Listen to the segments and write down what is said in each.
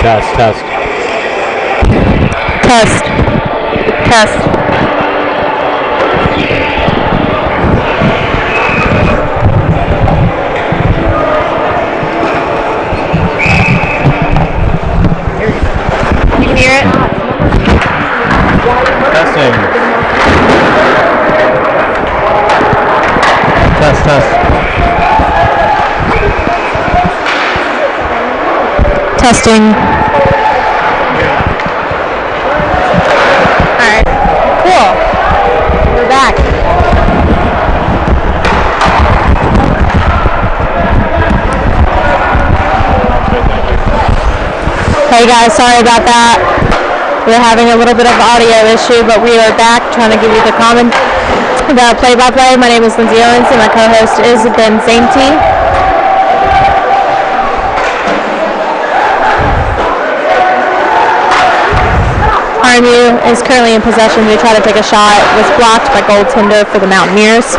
Test. You can hear it? Testing. Test. Testing. Alright, cool. We're back. Hey guys, sorry about that. We're having a little bit of audio issue, but we are back trying to give you the play-by-play. My name is Lindsay Owens and my co-host is Ben Zainty. RMU is currently in possession. They try to take a shot. It was blocked by goaltender for the Mountaineers.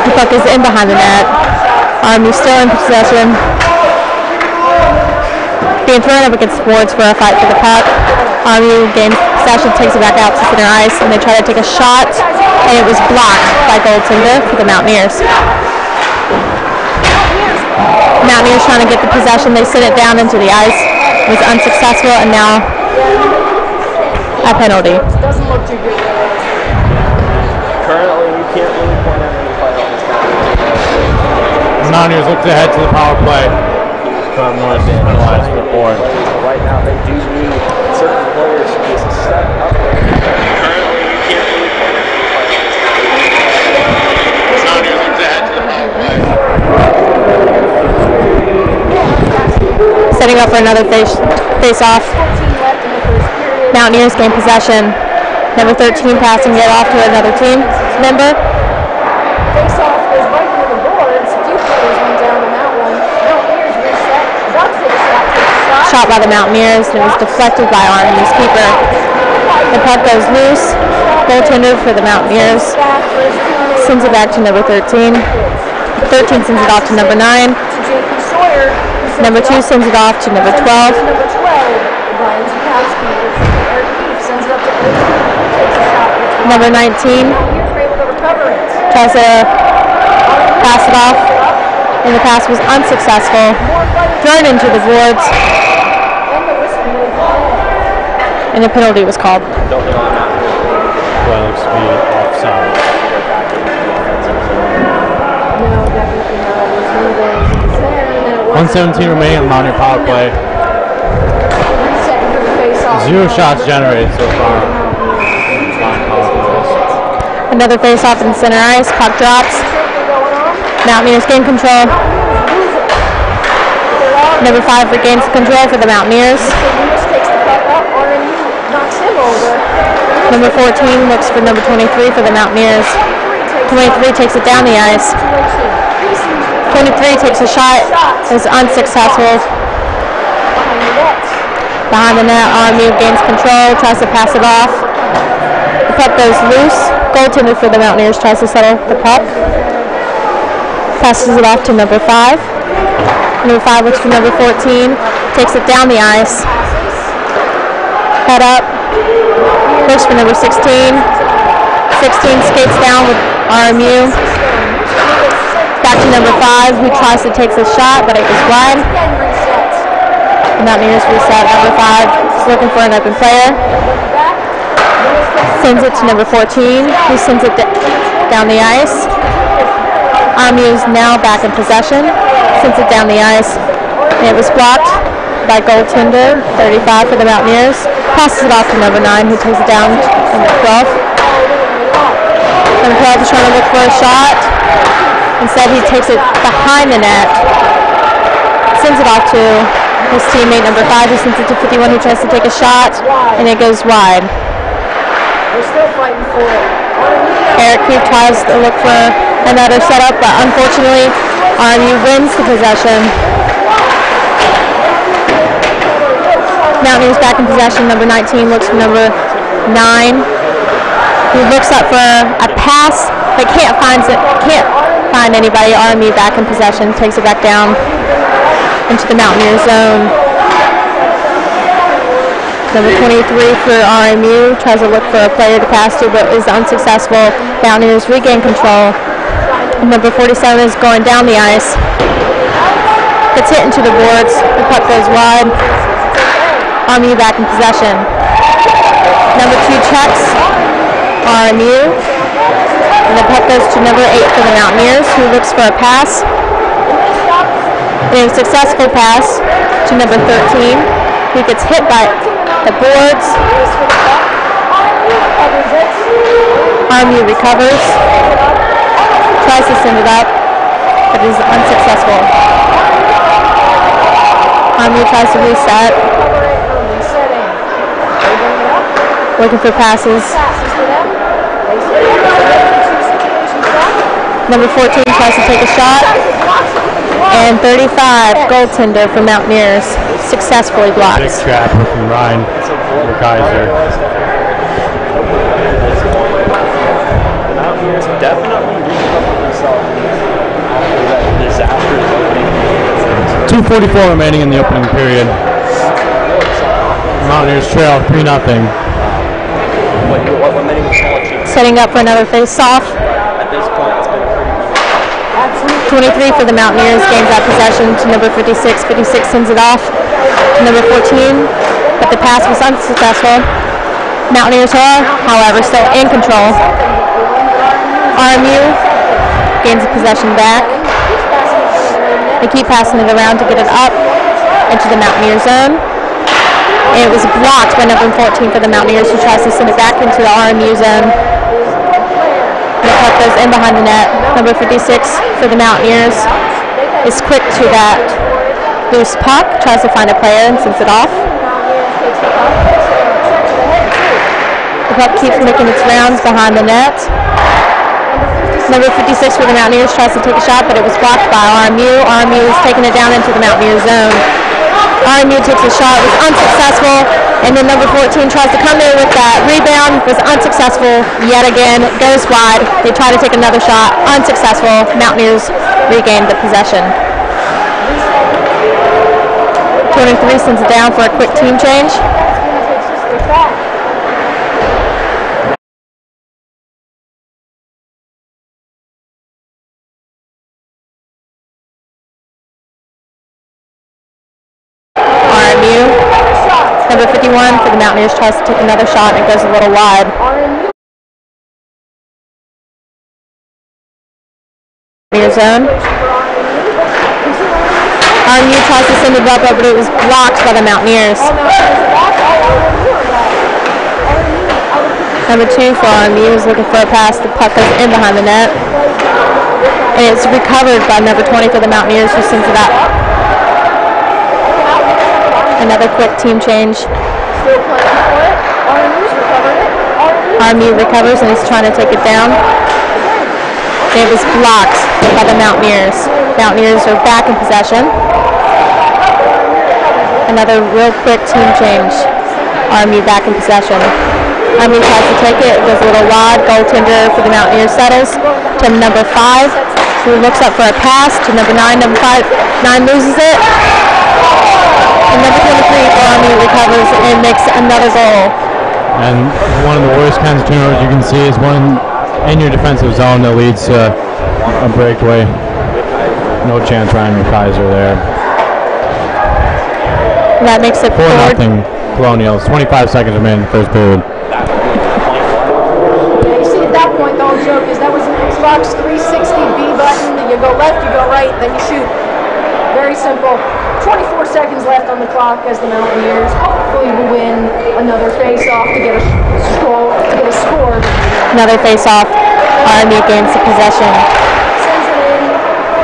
The puck is in behind the net. RMU still in possession. Being thrown up against the boards for a fight for the puck. RMU gains possession, takes it back out to center ice, and they try to take a shot, and it was blocked by goaltender for the Mountaineers. Mountaineers trying to get the possession. They send it down into the ice. It was unsuccessful, and now a penalty. Doesn't look too good. Currently, you can't really point out any play on this guy. The Mountaineers look to head to the power play. From North penalized for the board. Right now, they do need certain players to just step up. Currently, you can't really point out any play on this guy. The Mountaineers look to head to the power play. Setting up for another face-off. Mountaineers gain possession. Number 13 passing it off to another team member. Face-off is right into the boards. A few players went down on that one. Mountaineers reset. About to take a shot. Shot by the Mountaineers, and it was deflected by RMU's keeper. The puck goes loose. Goaltender for the Mountaineers sends it back to number 13. 13 sends it off to number 9. Number 2 sends it off to number 12. Number 12, Brian Zukowski. Eric Keefe sends it up to 18. Number 19 tries to pass it off, and the pass was unsuccessful. Thrown into the boards, and a penalty was called. Well, it looks to be offside. 1:17 remaining on the Mountaineer power play. 0 shots generated so far. Another face-off in center ice. Puck drops. Mountaineers gain control. Number 5 regains control for the Mountaineers. Number 14 looks for number 23 for the Mountaineers. 23 takes it down the ice. 23 takes a shot. Is unsuccessful. Behind the net, RMU gains control, tries to pass it off. The puck goes loose. Goaltender for the Mountaineers tries to settle the puck. Passes it off to number 5. Number 5 looks for number 14. Takes it down the ice. Head up. Looks for number 16. 16 skates down with RMU. Back to number 5, who tries to take the shot, but it was wide. The Mountaineers reset. Number 5 is looking for an open player. Sends it to number 14, who sends it down the ice. RMU is now back in possession. Sends it down the ice. And it was blocked by goaltender, 35 for the Mountaineers. Passes it off to number 9, who takes it down to number 12. Number 12 is trying to look for a shot. Instead, he takes it behind the net. Sends it off to his teammate, number 5, who sends it to 51, who tries to take a shot, and it goes wide. We're still fighting for it. Eric Keefe tries to look for another setup, but unfortunately, RMU wins the possession. Mountaineers back in possession. Number 19 looks for number 9, who looks up for a pass, but can't find anybody. RMU back in possession, takes it back down. into the Mountaineer zone. Number 23 for RMU tries to look for a player to pass to but is unsuccessful. Mountaineers regain control. Number 47 is going down the ice. Gets hit into the boards. The puck goes wide. RMU back in possession. Number 2 checks RMU. And the puck goes to number 8 for the Mountaineers, who looks for a pass. And a successful pass to number 13, who gets hit by the boards. RMU recovers. Tries to send it up, but is unsuccessful. RMU tries to reset. Looking for passes. Number 14 tries to take a shot. And 35, goaltender for Mountaineers, successfully blocks. Big trap from Ryan for Kaiser. The Mountaineers definitely recovered themselves after that disastrous opening. 2:44 remaining in the opening period. Mountaineers trail 3-0. What many would call a cheat. Setting up for another face-off. At this point, it's been pretty 23 for the Mountaineers, gains that possession to number 56. 56 sends it off to number 14, but the pass was unsuccessful. Mountaineers are, however, still in control. RMU gains the possession back. They keep passing it around to get it up into the Mountaineer zone. And it was blocked by number 14 for the Mountaineers, who tries to send it back into the RMU zone. The puck goes in behind the net. Number 56 for the Mountaineers is quick to that loose puck, tries to find a player and sends it off. The puck keeps making its rounds behind the net. Number 56 for the Mountaineers tries to take a shot, but it was blocked by RMU. RMU is taking it down into the Mountaineer zone. RMU takes a shot, was unsuccessful, and then number 14 tries to come in with that rebound, was unsuccessful yet again, goes wide. They try to take another shot, unsuccessful. Mountaineers regained the possession. 23 sends it down for a quick team change. Number 51 for the Mountaineers tries to take another shot and it goes a little wide. Mountaineer zone. RMU tries to send it up, but it was blocked by the Mountaineers. Number 2 for RMU is looking for a pass. The puck goes in behind the net. And it's recovered by number 20 for the Mountaineers, who sends it up. Another quick team change. Still playing for it. RMU's recovered it. RMU recovers and he's trying to take it down. It was blocked by the Mountaineers. Mountaineers are back in possession. Another real quick team change. RMU back in possession. RMU tries to take it. It goes a little wide. Goaltender for the Mountaineers settles to number 5. So he looks up for a pass to number 9. Number 5. 9 loses it. And number 23 for RMU recovers and makes another goal. And one of the worst kinds of turnovers you can see is one in your defensive zone that leads to a breakaway. No chance Ryan Kaiser there. And that makes it 4-0 Colonials. 25 seconds remaining in the first period. Yeah, you see at that point the whole joke is that was an Xbox 360 B button. You go left, you go right, then you shoot. Very simple. 24 seconds left on the clock as the Mountaineers hopefully will win another face-off to get a score. Another face-off. RMU gains the possession. Sends it in.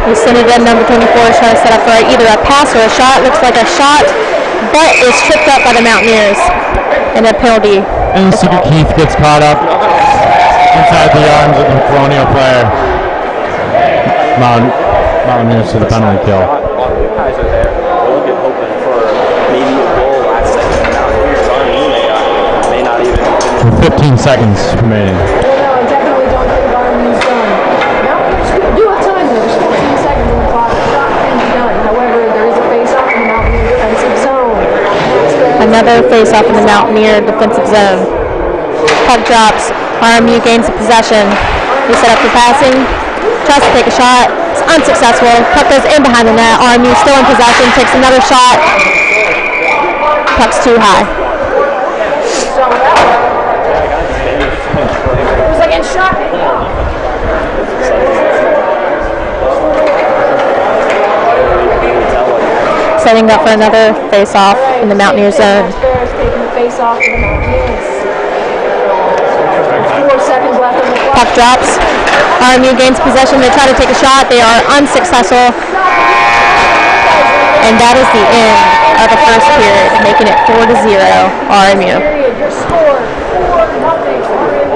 We send it in. Number 24 is trying to set up for either a pass or a shot. Looks like a shot, but is tripped up by the Mountaineers. And a penalty. And Secret Keith gets caught up inside the arms of the Colonial player. Mountaineers to the penalty kill. Kaiser there. We'll get hoping for maybe a goal last second. Mountaineers on may not even finish. 15 seconds remaining. I definitely don't think RMU's done. Mountaineers do have time though. There's 14 seconds on the clock. The shot can be done. However, there is a face another face-off in the Mountaineer defensive zone. Puck drops. RMU gains the possession. They set up for passing. Tries to take a shot. It's unsuccessful. Puck goes in behind the net. RMU still in possession. Takes another shot. Puck's too high. It was like in shot. Setting up for another face-off in the Mountaineer zone. Taking the face off of the Mountaineers. 4 seconds left on the clock. Puck drops. RMU gains possession. They try to take a shot. They are unsuccessful. And that is the end of the first period, making it 4-0 RMU. Your score 4-0 RMU.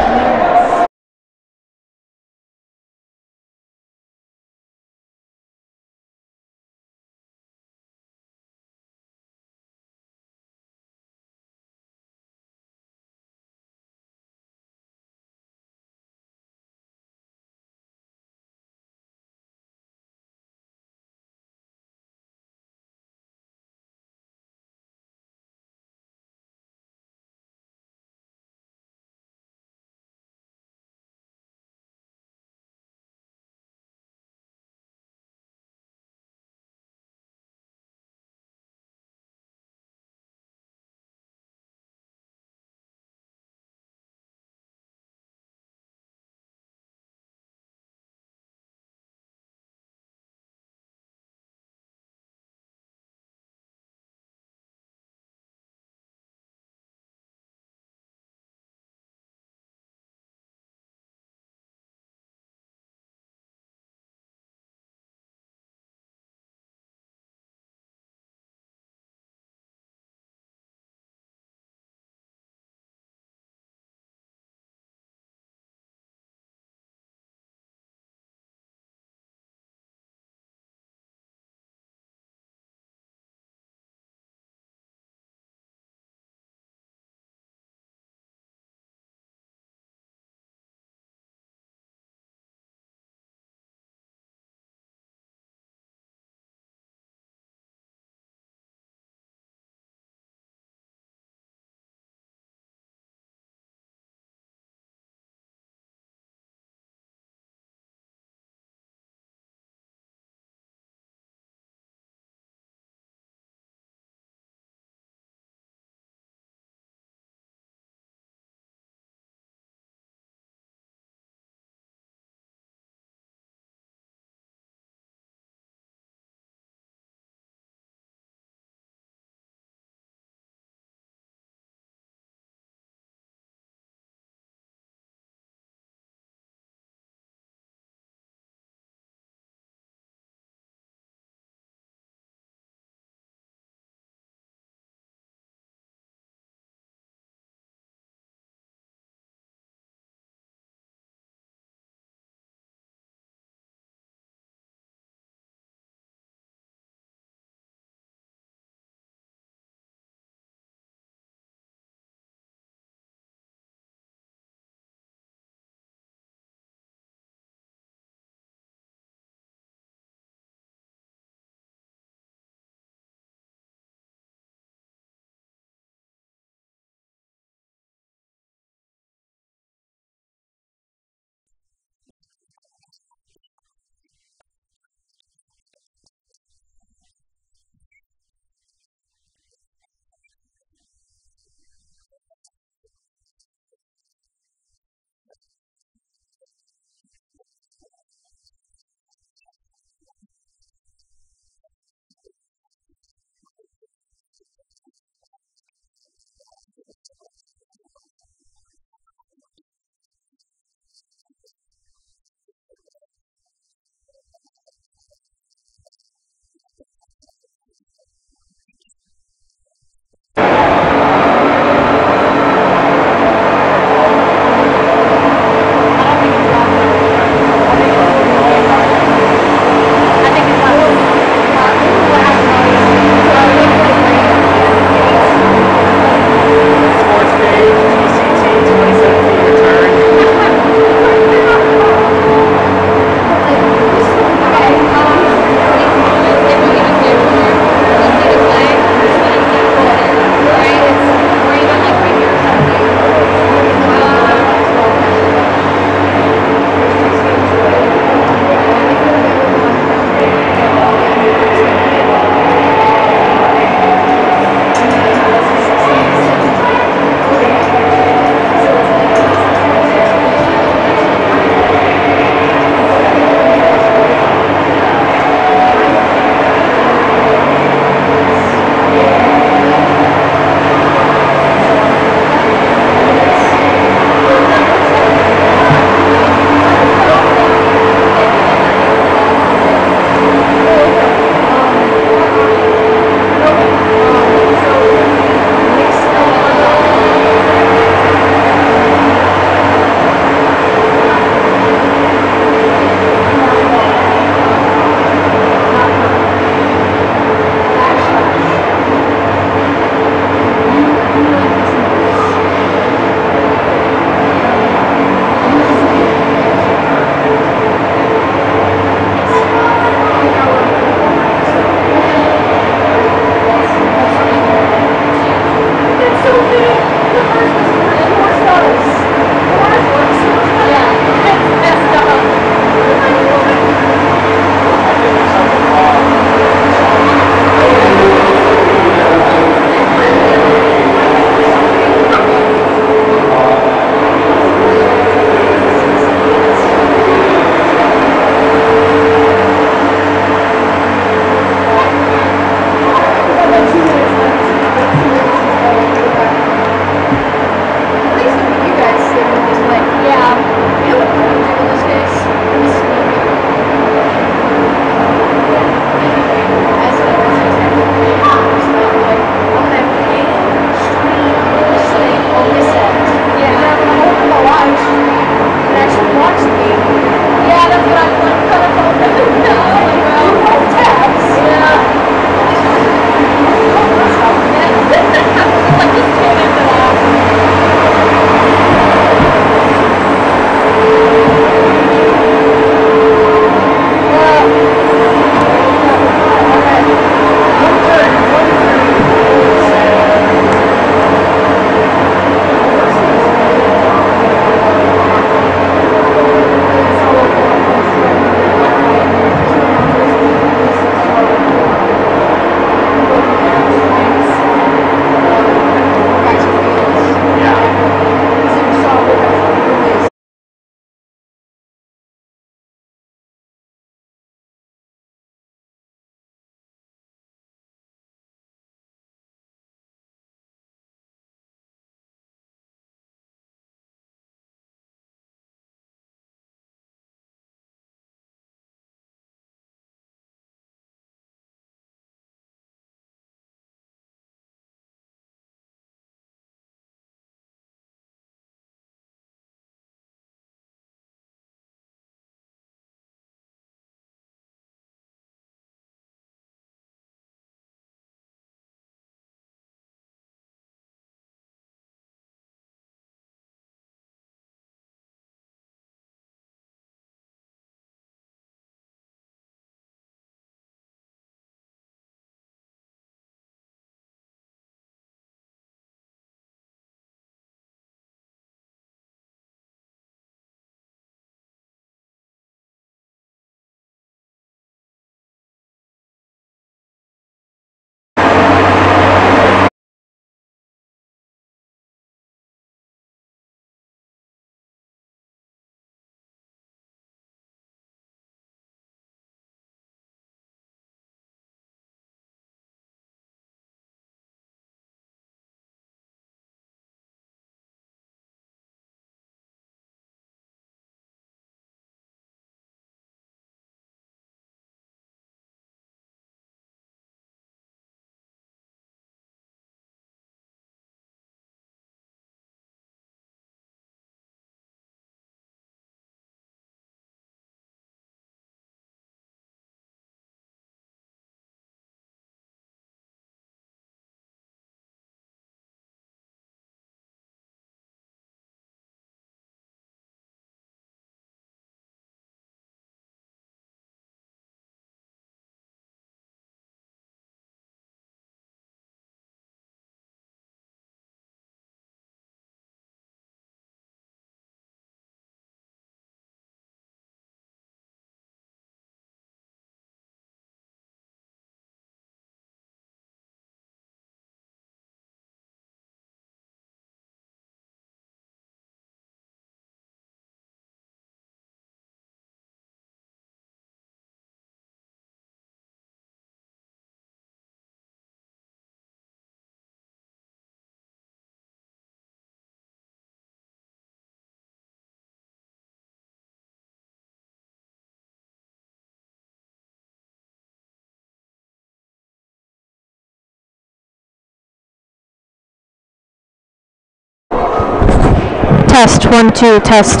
Test, 1, 2, test.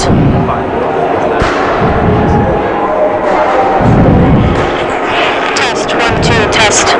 Test, 1, 2, test.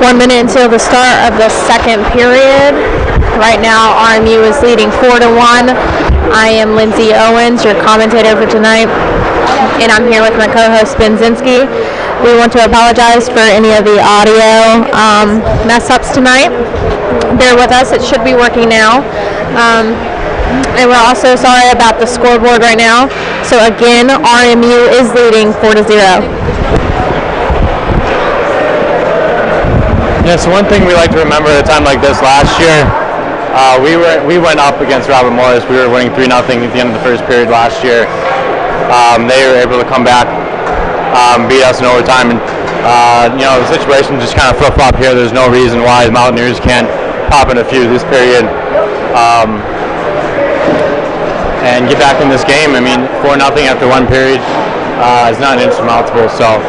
One minute until the start of the second period. Right now, RMU is leading 4-1. I am Lindsay Owens, your commentator for tonight, and I'm here with my co-host Ben Zinski. We want to apologize for any of the audio mess-ups tonight. Bear with us; it should be working now. And we're also sorry about the scoreboard right now. So again, RMU is leading 4-0. Yeah, so one thing we like to remember at a time like this last year, we went up against Robert Morris. We were winning 3-0 at the end of the first period last year. They were able to come back, beat us in overtime, and the situation just kind of flip-flop here. There's no reason why the Mountaineers can't pop in a few this period and get back in this game. I mean, 4-0 after one period is not insurmountable. So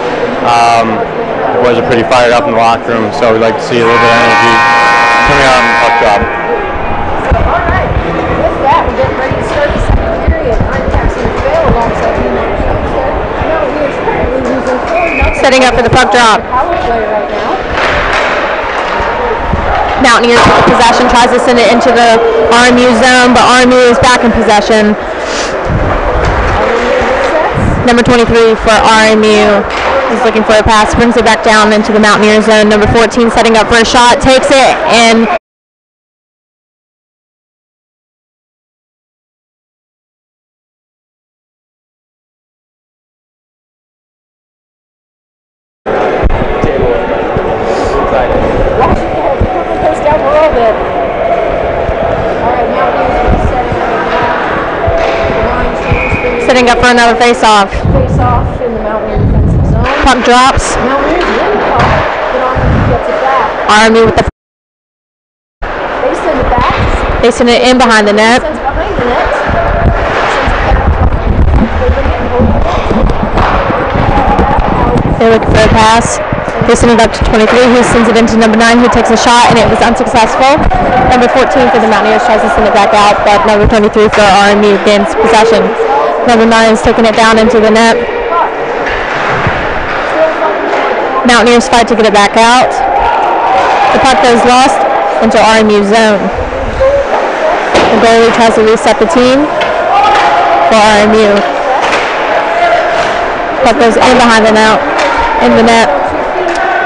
the boys are pretty fired up in the locker room. So we'd like to see a little bit of energy coming out in the puck drop. All right. With that, we're getting ready to start the second period. I'm Paxton Vail alongside me. Setting up for the puck drop. Power play right now. Mountaineers with the possession, tries to send it into the RMU zone, but RMU is back in possession. Number 23 for RMU is looking for a pass, brings it back down into the Mountaineer zone. Number 14 setting up for a shot, takes it, and setting up for another face-off. Face-off in the Mountaineer defensive zone. Puck drops. Mountaineers win the puck, but RMU gets it back. RMU with the. They send it back. They send it in behind the net. Sends it behind the net. They're looking for a pass. They send it up to 23, who sends it into number 9, who takes a shot, and it was unsuccessful. Number 14 for the Mountaineers tries to send it back out, but number 23 for RMU gains possession. Number 9 is taking it down into the net. Mountaineers fight to get it back out. The puck goes lost into RMU zone. The goalie tries to reset the team for RMU. Puck goes in behind the net. In the net.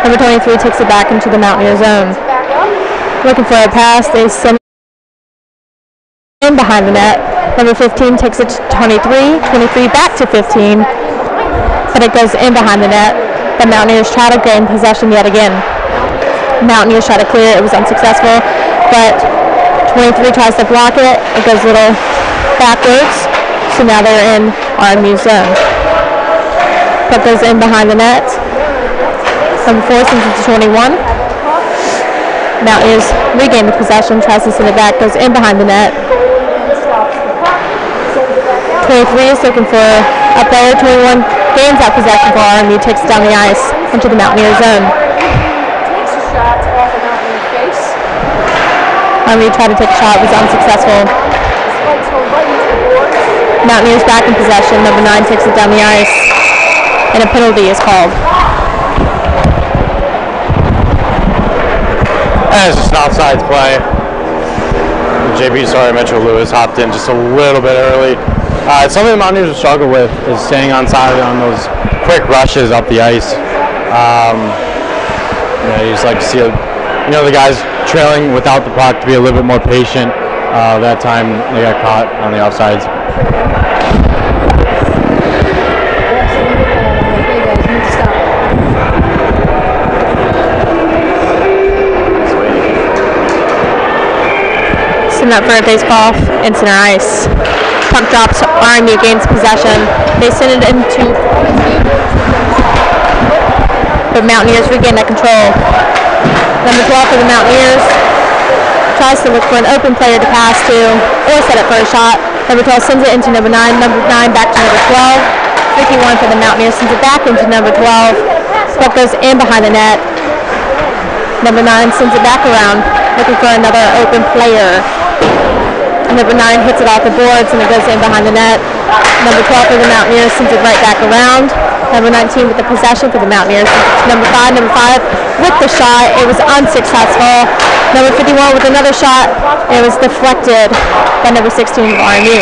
Number 23 takes it back into the Mountaineer zone. Looking for a pass. They send in behind the net. Number 15 takes it to 23. 23 back to 15. But it goes in behind the net. The Mountaineers try to gain possession yet again. Mountaineers try to clear it. It was unsuccessful. But 23 tries to block it. It goes a little backwards. So now they're in RMU zone. Puck goes in behind the net. Number 4 sends it to 21. Mountaineers regain the possession, tries to send it back, goes in behind the net. 23 is looking for up there. 21 gains that possession for RMU, takes it down the ice into the Mountaineer zone. Takes a shot off the Mountaineer face. RMU tried to take a shot, was unsuccessful. Spikes go right into the boards. Mountaineers back in possession. Number 9 takes it down the ice, and a penalty is called. And it's just an offsides play. Mitchell Lewis hopped in just a little bit early. It's something the Mountaineers will struggle with, is staying on side on those quick rushes up the ice. You just like to see the guys trailing without the puck to be a little bit more patient. That time they got caught on the offsides. Up for a face-off in center ice. Puck drops, RMU gains possession. They send it into, but Mountaineers regain that control. Number 12 for the Mountaineers tries to look for an open player to pass to or set up for a shot. Number 12 sends it into number 9. Number 9 back to number 12. 51 for the Mountaineers sends it back into number 12. Puck goes in behind the net. Number 9 sends it back around, looking for another open player. Number 9 hits it off the boards and it goes in behind the net. Number 12 for the Mountaineers sends it right back around. Number 19 with the possession for the Mountaineers. Number 5 with the shot. It was unsuccessful. Number 51 with another shot. It was deflected by number 16 of RMU.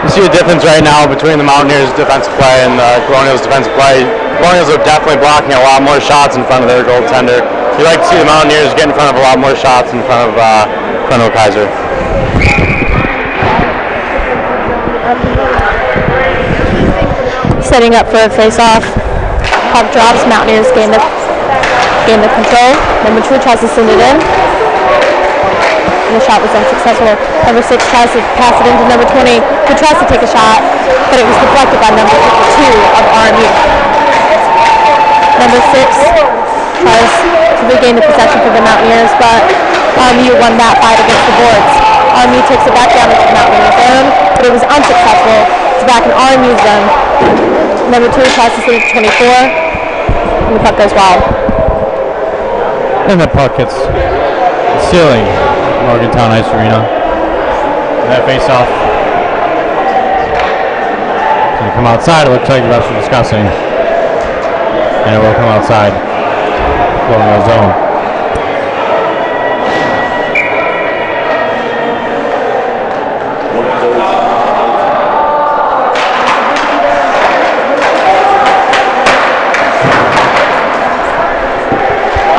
You see a difference right now between the Mountaineers' defensive play and the Colonials' defensive play. Colonials are definitely blocking a lot more shots in front of their goaltender. You like to see the Mountaineers get in front of a lot more shots in front of Kaiser. Setting up for a face-off. Puck drops. Mountaineers gain the control. Number 2 tries to send it in. And the shot was unsuccessful. Number 6 tries to pass it into number 20, who tries to take a shot, but it was deflected by number 2 of RMU. Number 6 tries to regain the possession for the Mountaineers, but RMU won that fight against the boards. RMU takes it back down into the Mountaineer zone, but it was unsuccessful. It's back in RMU zone. Number 2 tries to send it to 24, and the puck goes wild. And the puck hits the ceiling, Morgantown Ice Arena. And that face-off. It's going to come outside. It looks like the refs are discussing. And it will come outside, going to the zone.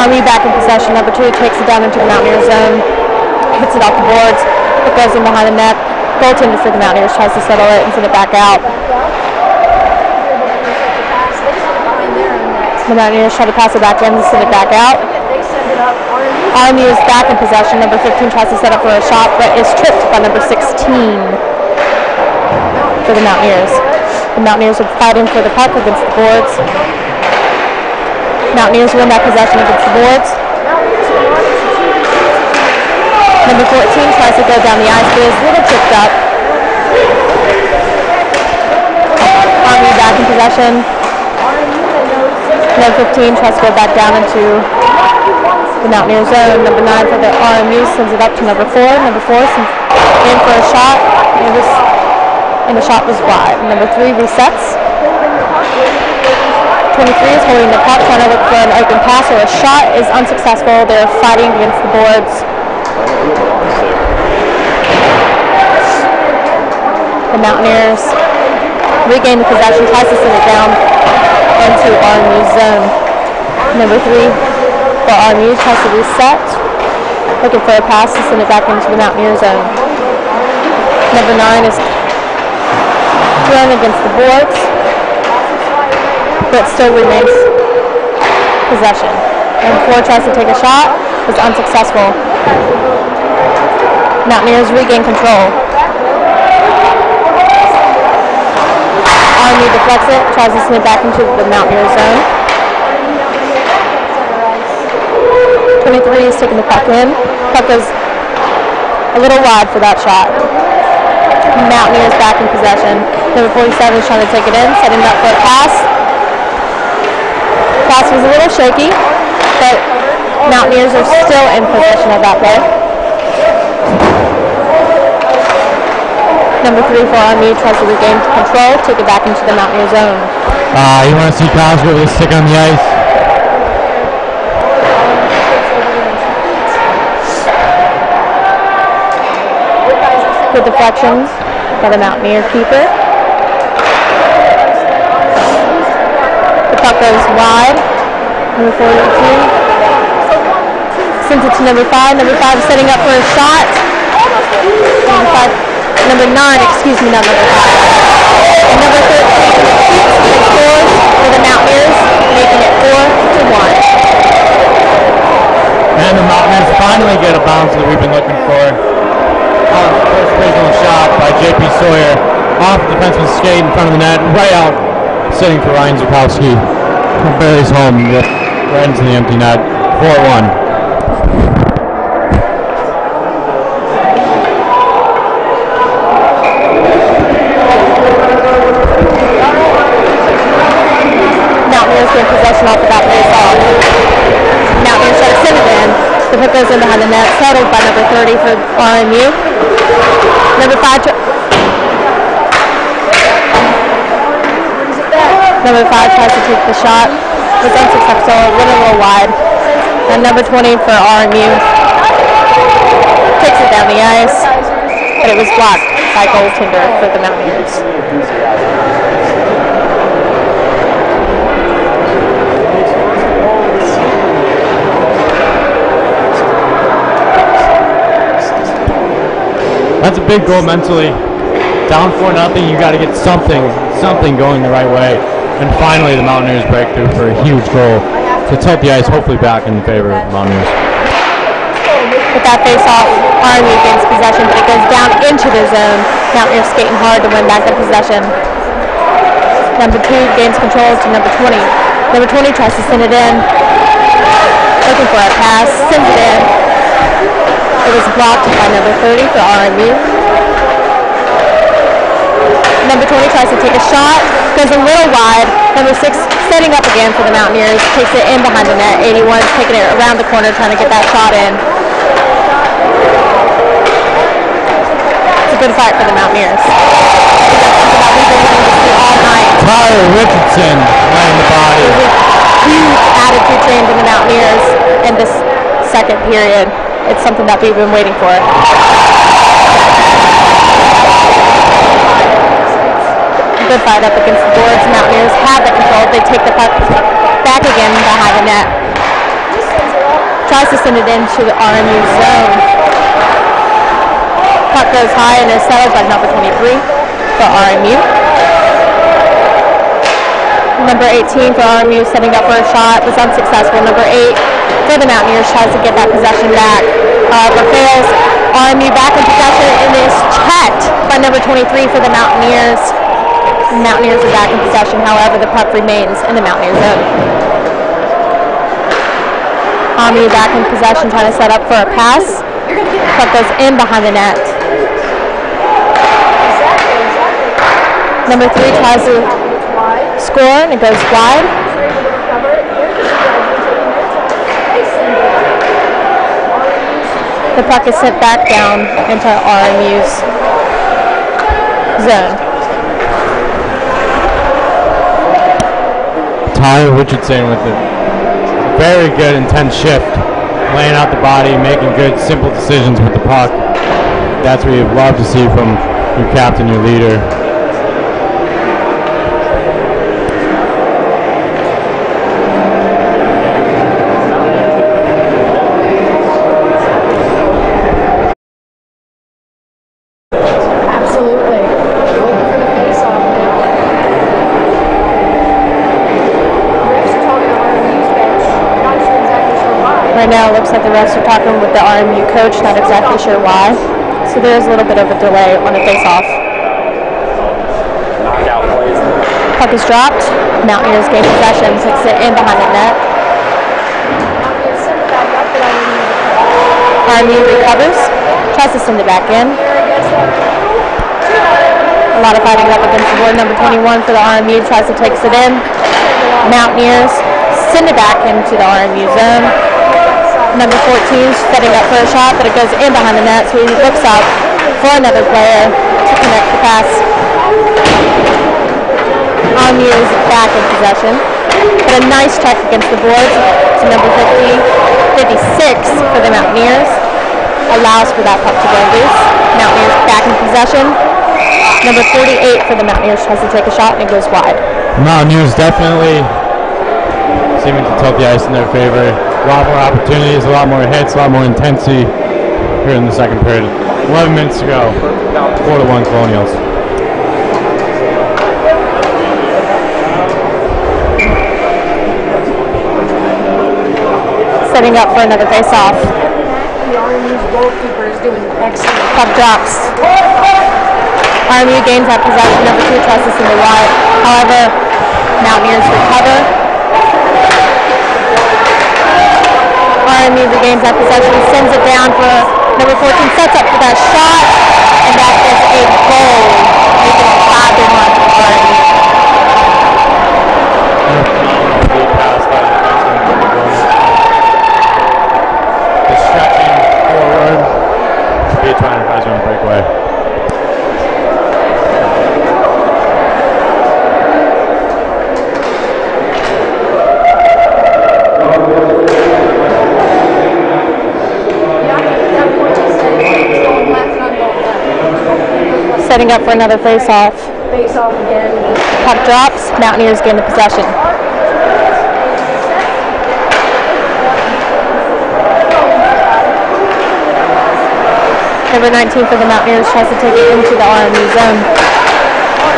RMU back in possession. Number 2 takes it down into the Mountaineer zone, hits it off the boards. It goes in behind the net. Goaltender for the Mountaineers tries to settle it and send it back out. The Mountaineers try to pass it back in and send it back out. RMU is back in possession. Number 15 tries to set up for a shot, but is tripped by number 16 for the Mountaineers. The Mountaineers are fighting for the puck against the boards. Mountaineers win that possession against the boards. Number 14 tries to go down the ice, but is a little tripped up. RMU back in possession. Number 15 tries to go back down into the Mountaineer zone. Number 9 for the RMU sends it up to number 4. Number 4 sends in for a shot, and the shot was wide. Number 3 resets. 23 is holding the puck, trying to look for an open pass or a shot is unsuccessful. They're fighting against the boards. The Mountaineers regain the possession, tries to send it down into RMU's zone. Number 3 for RMU tries to reset, looking for a pass to send it back into the Mountaineer zone. Number 9 is thrown against the boards, but still remains possession. Number 4 tries to take a shot, was unsuccessful. Mountaineers regain control. RMU deflects it, tries to send it back into the Mountaineer zone. 23 is taking the puck in. Puck goes a little wide for that shot. Mountaineers back in possession. Number 47 is trying to take it in, setting it up for a pass. Pass was a little shaky, but Mountaineers are still in possession of that play. Number 3 for RMU tries to regain control, take it back into the Mountaineer zone. You want to see Cosgrove really stick on the ice? Good deflections by the Mountaineer keeper. The puck goes wide. Number 42 sends it to number 5. Number 5 is setting up for a shot. Number 9, excuse me, not number 5. And number 13 shoots and scores for the Mountaineers, making it 4-1. And the Mountaineers finally get a bounce that we've been looking for. First original shot by J.P. Sawyer off the defenseman's skate in front of the net, right out, sitting for Ryan Zukowski. Barely's home, right into the empty net, 4-1. Mountaineers get possession off of that face-off. Mountaineers try to send it in. The puck goes in behind the net, settled by number 30 for RMU. Number 5 tries to take the shot. Was unsuccessful, went a little wide. And number 20 for RMU takes it down the ice, but it was blocked by goaltender for the Mountaineers. That's a big goal mentally. Down 4-0, you got to get something going the right way. And finally, the Mountaineers break through for a huge goal to tilt the ice, hopefully back in favor of the Mountaineers. With that face-off, RMU gains possession, but it goes down into their zone. Mountaineers skating hard to win back the possession. Number 2 gains control to number 20. Number 20 tries to send it in. Looking for a pass, sends it in. It was blocked by number 30 for RMU. Number 20 tries to take a shot, goes a little wide. Number 6 setting up again for the Mountaineers, takes it in behind the net. 81 taking it around the corner, trying to get that shot in. It's a good fight for the Mountaineers. We've been wanting to see all night. Tyler Richardson laying the body. Huge attitude change in the Mountaineers in this second period. It's something that we've been waiting for. Good fight up against the boards. Mountaineers have the control. They take the puck back again behind the net. Tries to send it into the RMU zone. Puck goes high and is settled by number 23 for RMU. Number 18 for RMU setting up for a shot was unsuccessful. Number 8 for the Mountaineers tries to get that possession back. However, fails. RMU back in possession and is checked by number 23 for the Mountaineers. The Mountaineers are back in possession. However, the puck remains in the Mountaineer zone. RMU back in possession, trying to set up for a pass. Puck goes in behind the net. Number 3 tries to score, and it goes wide. The puck is sent back down into RMU's zone. Tyler Richardson with a very good intense shift, laying out the body, making good simple decisions with the puck. That's what you'd love to see from your captain, your leader. Right now it looks like the refs are talking with the RMU coach, not exactly sure why. So there's a little bit of a delay on the face-off. Knockout plays. Puck is dropped. Mountaineers gain possession, takes it in behind the net. RMU recovers, tries to send it back in. A lot of fighting up against the board. Number 21 for the RMU tries to take it in. Mountaineers send it back into the RMU zone. Number 14 is setting up for a shot, but it goes in behind the net, so he looks up for another player to connect the pass. RMU is back in possession, but a nice check against the boards to number 56 for the Mountaineers. Allows for that puck to go loose. Mountaineers back in possession. Number 48 for the Mountaineers tries to take a shot, and it goes wide. Mountaineers definitely seeming to tilt the ice in their favor. A lot more opportunities, a lot more hits, a lot more intensity here in the second period. 11 minutes to go. 4-1 Colonials. Setting up for another face-off. The RMU's goalkeeper is doing excellent. Puck drops. RMU gains that possession. Number 2 tries to send it wide. However, Mountaineers recover. RMU regains that possession, sends it down for number 14, sets up for that shot, and that is a goal, making it 5-1 for RMU. The stretching forward to be trying to pass on a breakaway. Setting up for another face-off. Face-off again. Puck drops, Mountaineers gain the possession. Number 19 for the Mountaineers tries to take it into the RMU zone.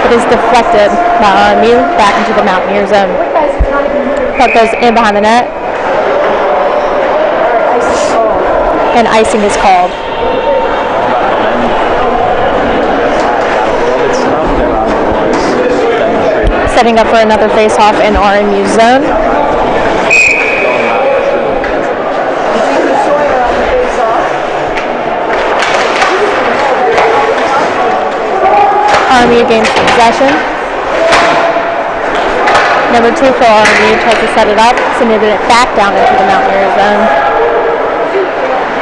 It is deflected by RMU back into the Mountaineer zone. Puck goes in behind the net. And icing is called. Setting up for another face-off in RMU zone. RMU gains possession. Number 2 for RMU tries to set it up, sending it back down into the Mountaineer zone.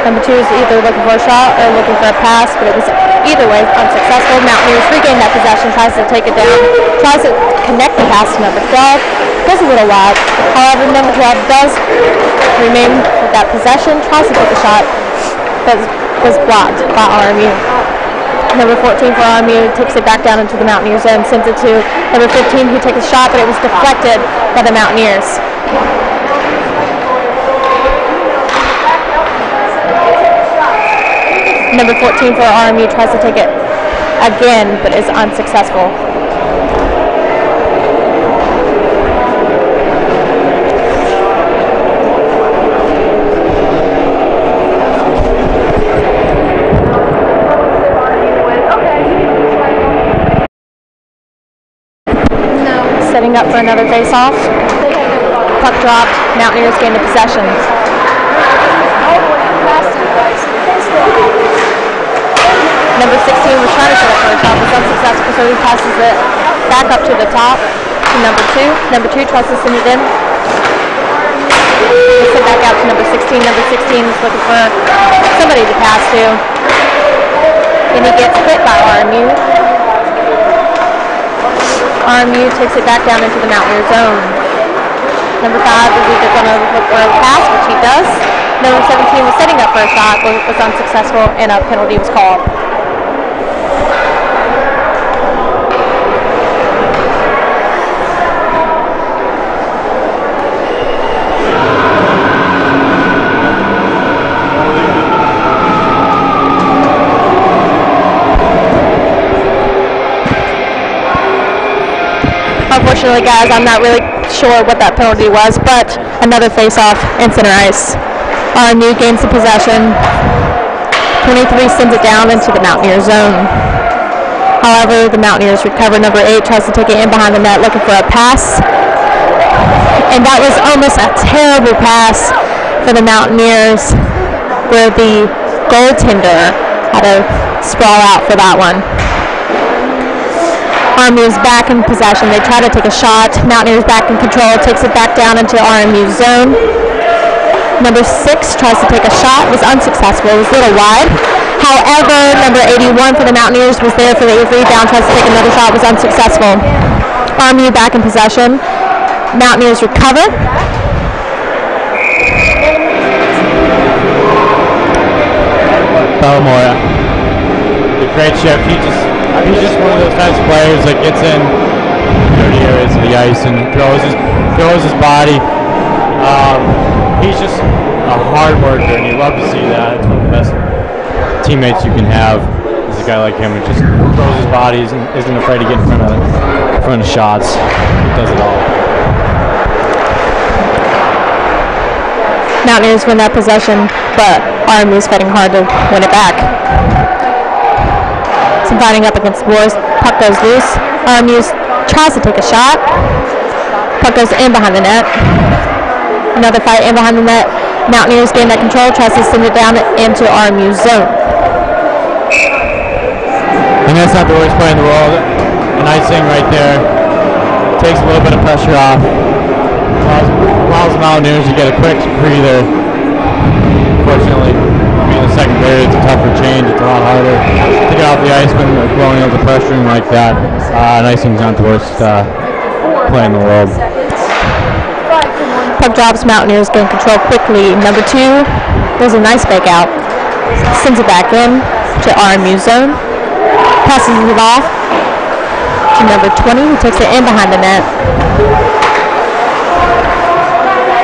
Number 2 is either looking for a shot or looking for a pass, but it was either way unsuccessful. Mountaineers regain that possession, tries to take it down, tries to connect the pass to number 12. Goes a little wide. However, number 12 does remain with that possession, tries to take a shot, but was blocked by RMU. Number 14 for RMU takes it back down into the Mountaineer zone, sends it to number 15 who takes a shot, but it was deflected by the Mountaineers. Number 14 for RMU tries to take it again, but is unsuccessful. Setting up for another face-off. Puck dropped. Mountaineers gain the possession. Number 16 was trying to set up for a shot, was unsuccessful, so he passes it back up to the top to number 2. Number 2 tries to send it in. It's back out to number 16. Number 16 is looking for somebody to pass to. And he gets hit by RMU. RMU takes it back down into the Mountaineer zone. Number 5 is either going to look for a pass, which he does. Number 17 was setting up for a shot, but was unsuccessful, and a penalty was called. Unfortunately, guys, I'm not really sure what that penalty was, but another face-off in center ice. RMU gains the possession. 23 sends it down into the Mountaineer zone. However, the Mountaineers recover. Number 8 tries to take it in behind the net, looking for a pass. And that was almost a terrible pass for the Mountaineers, where the goaltender had to sprawl out for that one. RMU is back in possession. They try to take a shot. Mountaineers back in control, takes it back down into RMU zone. Number 6 tries to take a shot, was unsuccessful. It was a little wide. However, number 81 for the Mountaineers was there for the rebound, tries to take another shot, was unsuccessful. RMU back in possession. Mountaineers recover. Bellamora, the great chef, he's just one of those types of players that gets in dirty areas of the ice and throws his body. He's just a hard worker, and you love to see that. It's one of the best teammates you can have is a guy like him who just throws his body, isn't afraid to get in front of shots. He does it all. Mountaineers win that possession, but RMU is fighting hard to win it back. Some fighting up against the boards. Puck goes loose. RMU tries to take a shot. Puck goes in behind the net. Another fight in behind the net. Mountaineers gain that control, tries to send it down into RMU zone. And that's not the worst play in the world. An icing right there. Takes a little bit of pressure off. Allows the Mountaineers to get a quick breather. Unfortunately, being the second period, it's a tougher change. It's a lot harder to get off the ice when they're blowing up the pressure like that. An icing's not the worst play in the world. Puck drops. Mountaineers gain control quickly. Number 2 does a nice fake out. Sends it back in to RMU zone. Passes it off to number 20, who takes it in behind the net.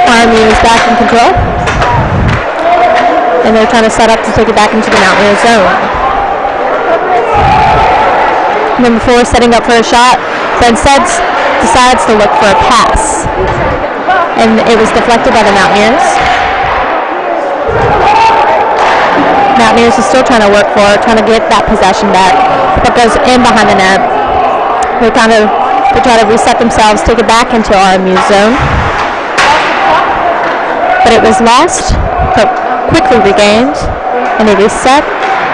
RMU is back in control. And they're trying to set up to take it back into the Mountaineer zone. Number 4 setting up for a shot, but instead decides to look for a pass. And it was deflected by the Mountaineers. Mountaineers is still trying to work for it, trying to get that possession back, but goes in behind the net. They try to reset themselves, take it back into RMU's zone. But it was lost, but quickly regained, and they reset,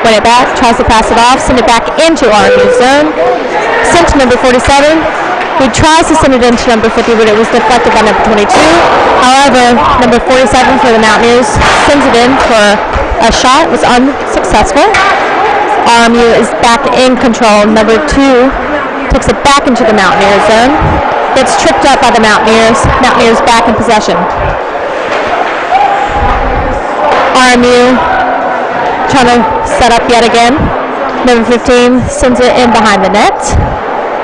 win it back, tries to pass it off, send it back into RMU's zone. Sent to number 47. He tries to send it into number 50, but it was deflected by number 22. However, number 47 for the Mountaineers sends it in for a shot. It was unsuccessful. RMU is back in control. Number 2 takes it back into the Mountaineers zone. Gets tripped up by the Mountaineers. Mountaineers back in possession. RMU trying to set up yet again. Number 15 sends it in behind the net.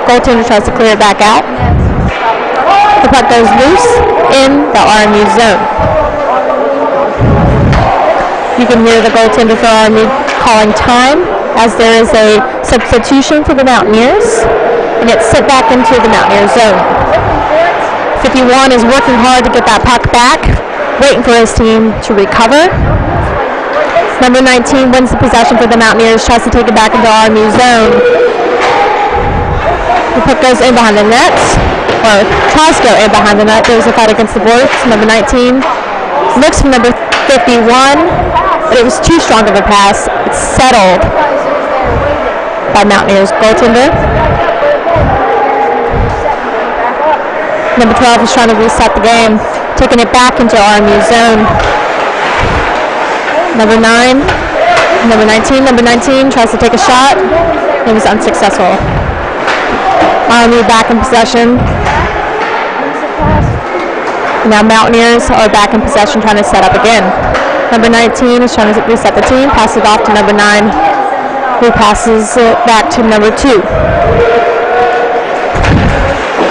Goaltender tries to clear it back out. The puck goes loose in the RMU zone. You can hear the goaltender for RMU calling time as there is a substitution for the Mountaineers, and it's sent back into the Mountaineers zone. 51 is working hard to get that puck back, waiting for his team to recover. Number 19 wins the possession for the Mountaineers, tries to take it back into RMU zone. The puck goes in behind the net, or tries to go in behind the net. There's a fight against the boards. Number 19 looks for number 51, but it was too strong of a pass. It's settled by Mountaineers goaltender. Number 12 is trying to reset the game, taking it back into RMU zone. Number 19 tries to take a shot. It was unsuccessful. RMU back in possession. Now Mountaineers are back in possession, trying to set up again. Number 19 is trying to reset the team, pass it off to number 9, who passes it back to number 2.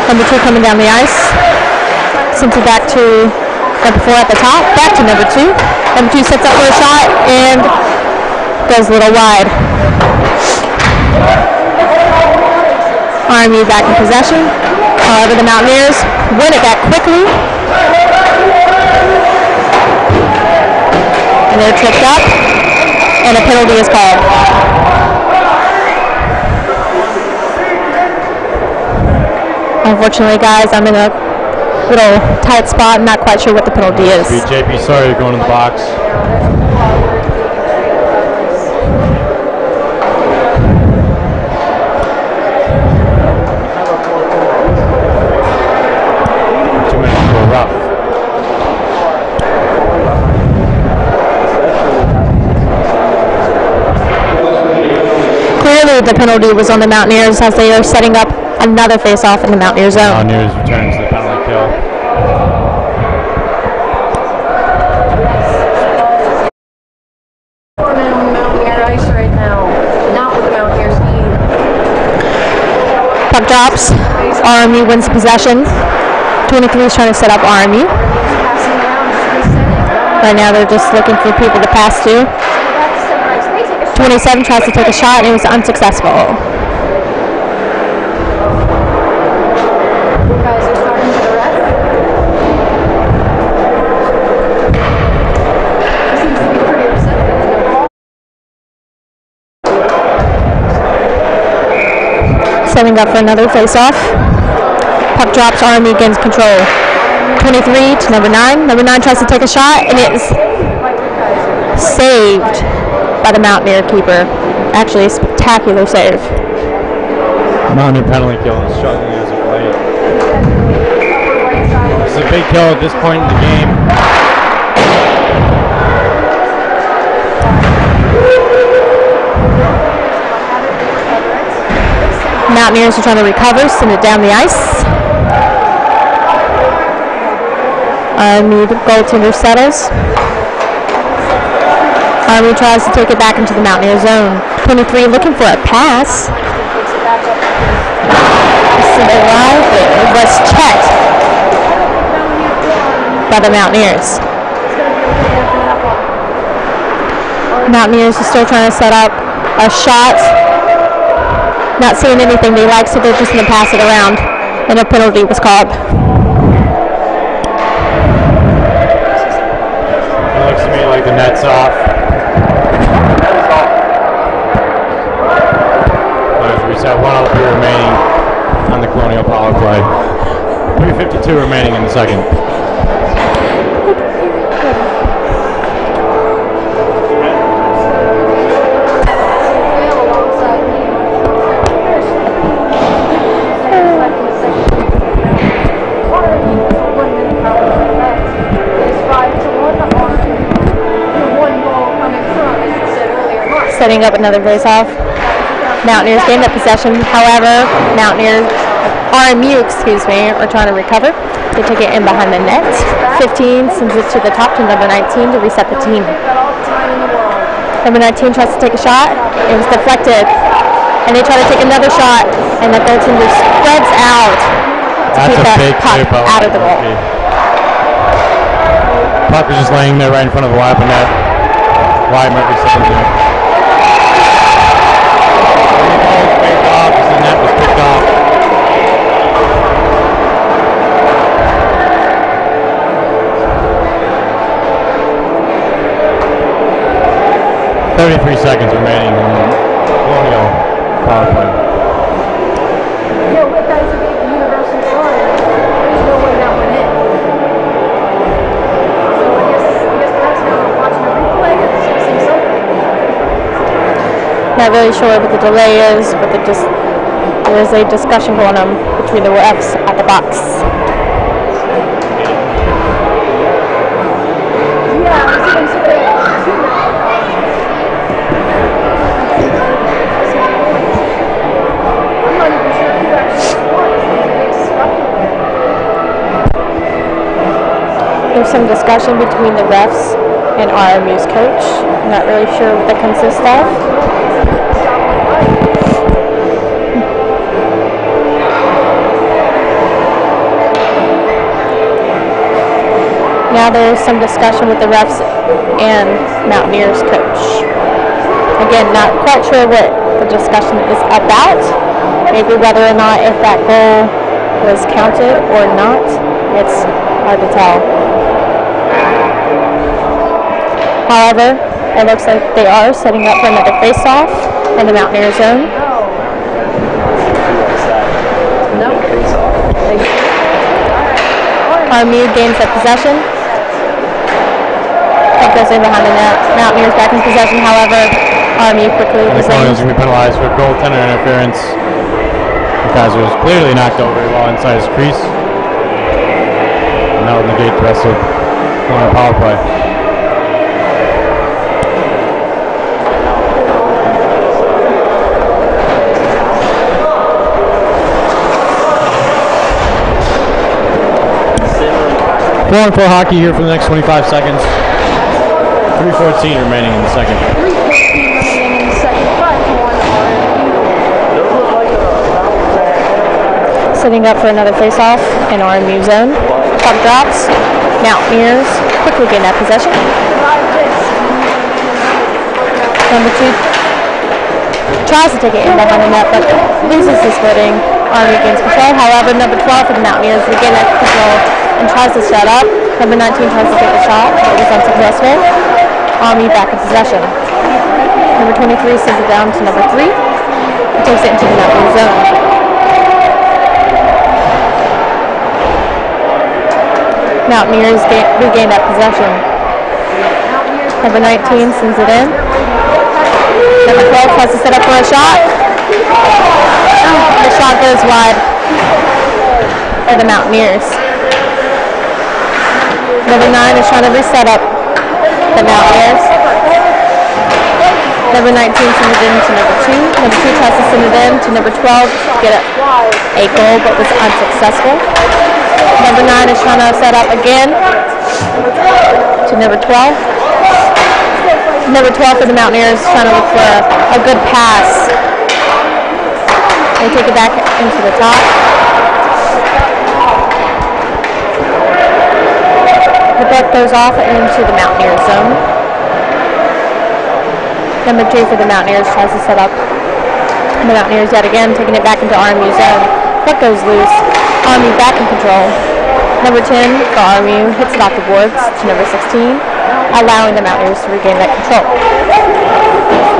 Number 2 coming down the ice, sends it back to number 4 at the top, back to number 2. Number 2 sets up for a shot and goes a little wide. RMU back in possession. However, the Mountaineers win it back quickly. And they're tripped up, and a penalty is called. Unfortunately, guys, I'm in a little tight spot. I'm not quite sure what the penalty is. JP, sorry you're going in the box. The penalty was on the Mountaineers as they are setting up another face-off in the Mountaineer zone. Mountaineers returns the penalty kill. Mountaineer ice right now, not with the Mountaineers team. Puck drops. RMU wins possession. 23 is trying to set up RMU. Right now they're just looking for people to pass to. 27 tries to take a shot and it was unsuccessful. Setting up for another face-off. Puck drops, RMU gains control. 23 to number 9. Number 9 tries to take a shot and it is saved by the Mountaineer keeper. Actually, a spectacular save. Mountaineer penalty kill is struggling as of late. This is a big kill at this point in the game. Mountaineers are trying to recover, send it down the ice. RMU goaltender settles. RMU tries to take it back into the Mountaineer zone. 23 looking for a pass. It was checked by the Mountaineers. Mountaineers are still trying to set up a shot. not seeing anything they like, so they're just going to pass it around, and a penalty was called. It looks to me like the net's off. We just have 1:03 remaining on the Colonial power play. 3:52 remaining in the second. Setting up another face-off. Mountaineers gain that possession. However, RMU, are trying to recover. They take it in behind the net. 15 sends it to the top to number 19 to reset the team. Number 19 tries to take a shot. It was deflected. And they try to take another shot, and the goaltender spreads out to keep that puck out of the goal. Puck was just laying there right in front of the wide net. Wyatt Murphy sends it. The net was picked off. .33 seconds remaining in the Colonial power play. Yeah, with that as a big universal line, there's no way that went in. So I guess that's now watching the replay and seeing something. Not really sure what the delay is, but there is a discussion going on between the refs at the box. Yeah, I see them sitting. I'm not even sure who actually won. There's some discussion between the refs and RMU's coach. I'm not really sure what that consists of. Now there's some discussion with the refs and Mountaineers coach. Again, not quite sure what the discussion is about. Maybe whether or not if that goal was counted or not. It's hard to tell. However, it looks like they are setting up for another face-off in the Mountaineer zone. RMU gains that possession. It goes in behind the net. Mountaineers back in possession, however, RMU quickly The Colonials are going to be penalized for goaltender interference. Because it was clearly knocked over while inside his crease. And that will negate the rest of Colonial power play. Four hockey here for the next 25 seconds. 3:14 remaining in the second. 3:14 remaining in the second. 5-1 Setting up for another face-off in RMU zone. Puck drops. Mountaineers quickly gain that possession. Number 2 tries to take it in behind the net, but loses his footing. RMU gains control. However, number 12 for the Mountaineers regain that control and tries to shut up. Number 19 tries to take a shot, but was unsuccessful. RMU back in possession. Number 23 sends it down to number 3. He takes it into the Mountaineer zone. Mountaineers regain that possession. Number 19 sends it in. Number 12 tries to set up for a shot. The shot goes wide for the Mountaineers. Number 9 is trying to reset up the Mountaineers. Number 19 sends it in to number 2. Number 2 tries to send it in to number 12 to get a goal, but was unsuccessful. Number 9 is trying to set up again to number 12. Number 12 for the Mountaineers trying to look for a good pass. They take it back into the top. The puck goes off into the Mountaineer zone. Number 2 for the Mountaineers tries to set up The Mountaineers yet again taking it back into RMU zone. Puck goes loose. RMU back in control. Number 10 for RMU hits it off the boards to number 16, allowing the Mountaineers to regain that control.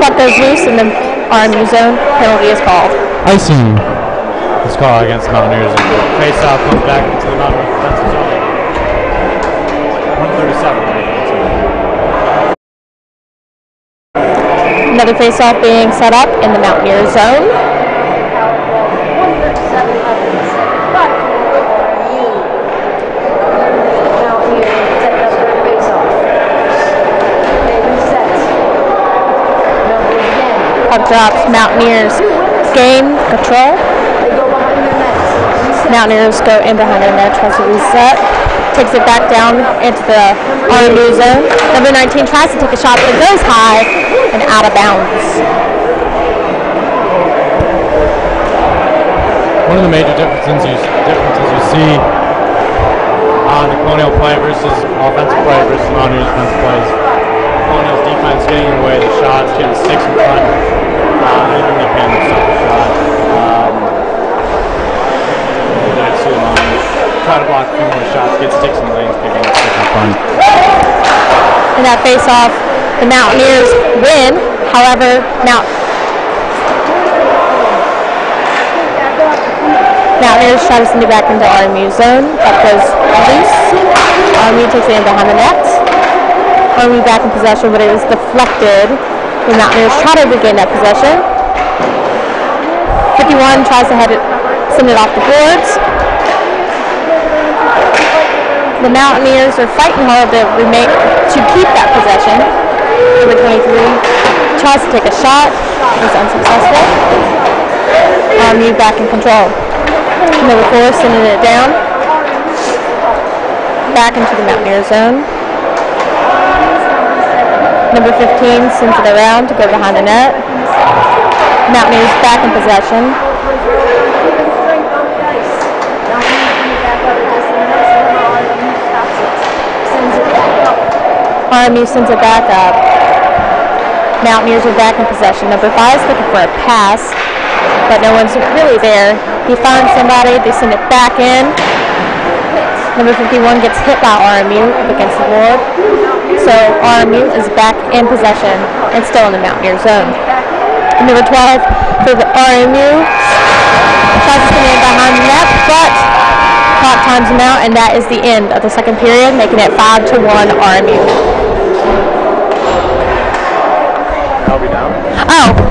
Puck goes loose in the RMU zone. Penalty is called. Icing is called against the Mountaineers. Face-off comes back into the Mountaineers defensive zone. 137. Another face-off being set up in the Mountaineer zone. Puck drops. Mountaineers gain control. Mountaineers go in behind their net, tries to reset. Takes it back down into the RMU zone. Number 19 tries to take a shot, but it goes high and out of bounds. One of the major differences you see on the Colonial play versus offensive play versus Mountaineers defensive plays. Colonial's defense getting in the way of the shots, getting six in front, anything they can to stop the shot. Try to block a few more shots, get sticks in the lanes, picking up six in front. In that face-off, the Mountaineers win. However, Mountaineers try to send it back into RMU zone. That goes loose. RMU takes it in behind the net. RMU back in possession, but it was deflected. The Mountaineers try to regain that possession. 51 tries to send it off the boards. The Mountaineers are fighting hard to keep that possession. Number 23 tries to take a shot. It was unsuccessful. RMU back in control. Number 4 sending it down. Back into the Mountaineer zone. Number 15 sends it around to go behind the net. Mountaineers back in possession. RMU sends it back up. Mountaineers are back in possession. Number 5 is looking for a pass, but no one's really there. He finds somebody, they send it back in. Number 51 gets hit by RMU up against the board. So RMU is back in possession and still in the Mountaineer zone. And number 12 for the RMU tries to come in behind the net, but clock times him out, and that is the end of the second period, making it 5-1 RMU. I'll be down. Oh.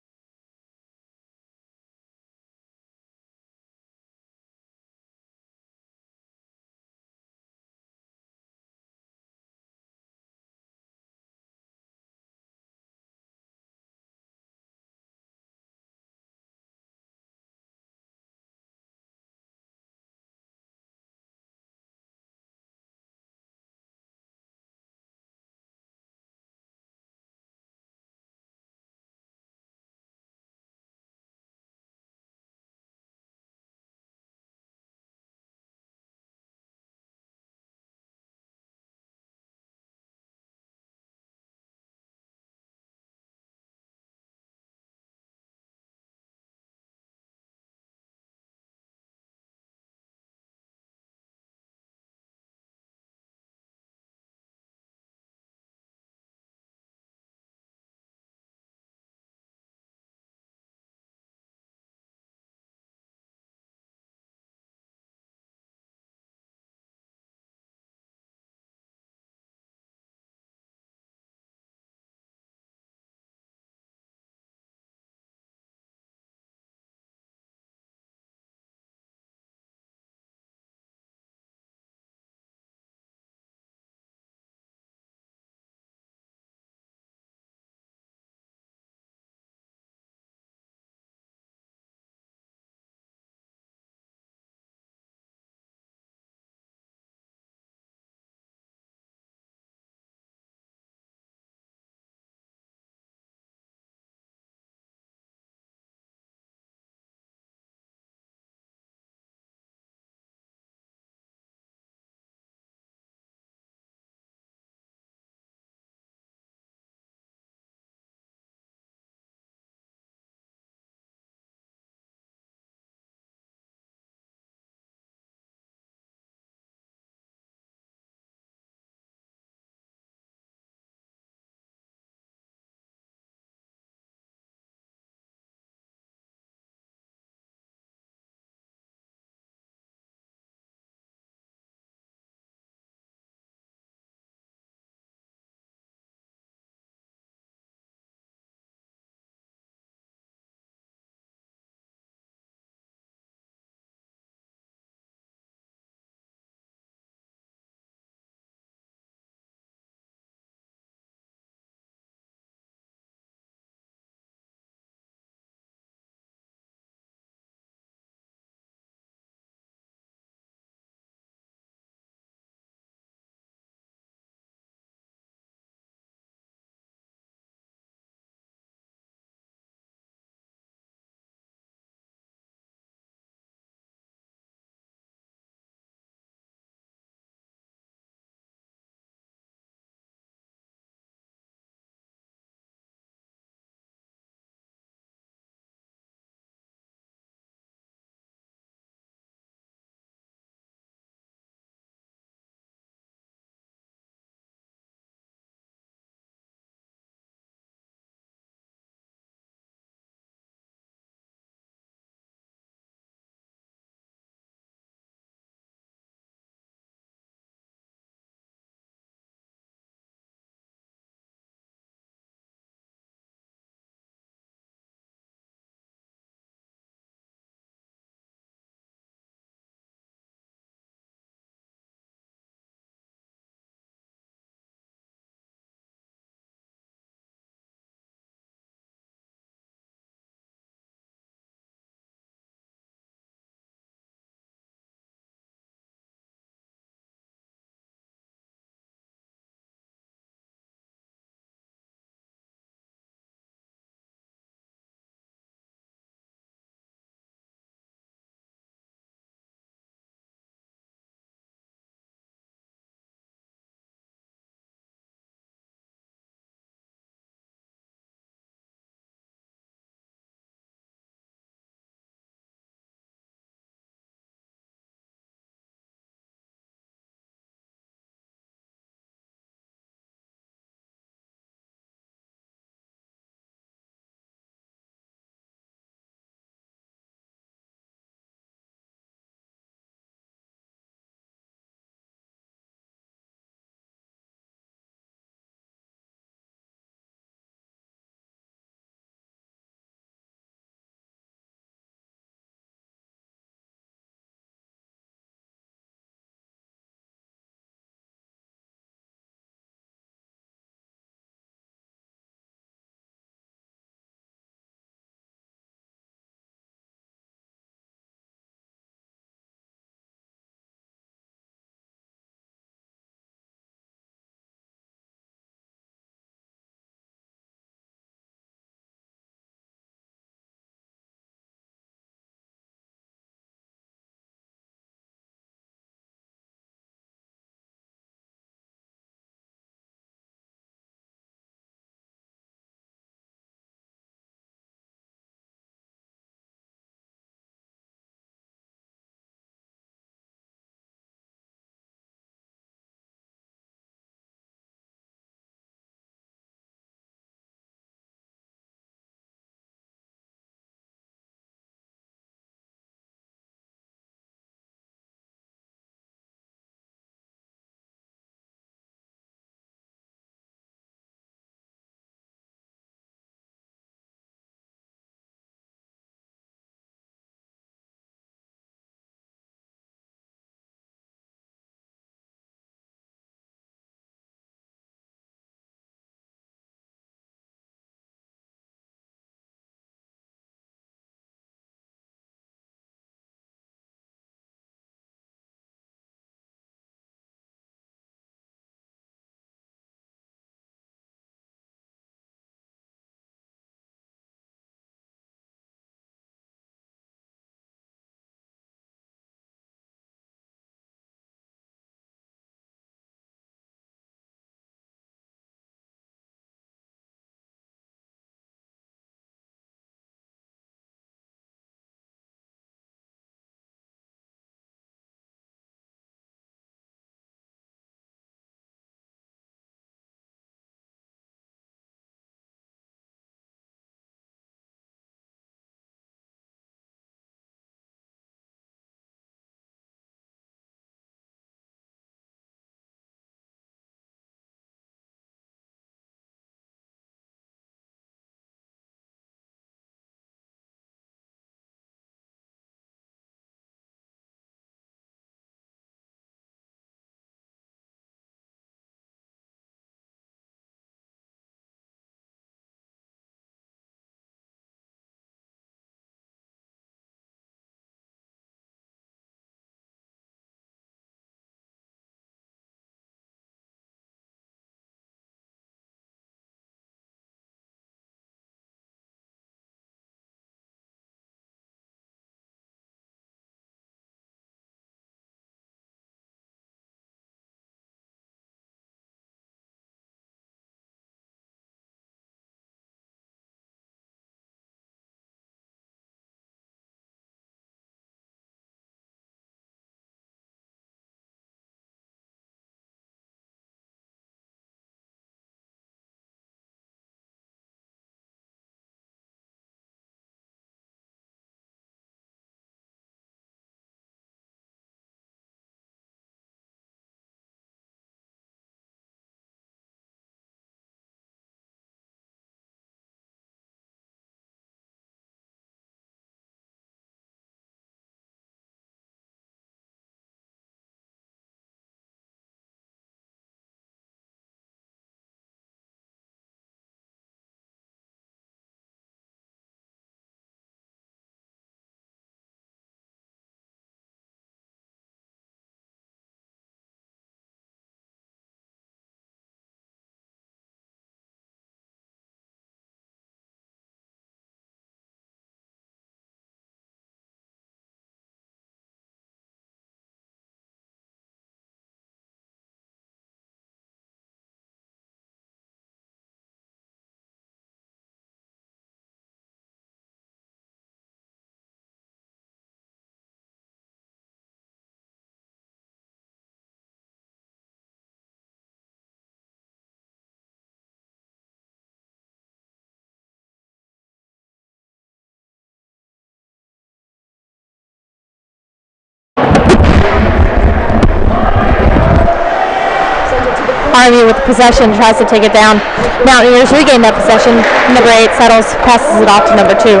RMU with the possession, tries to take it down. Mountaineers regain that possession. Number 8 settles, passes it off to number 2.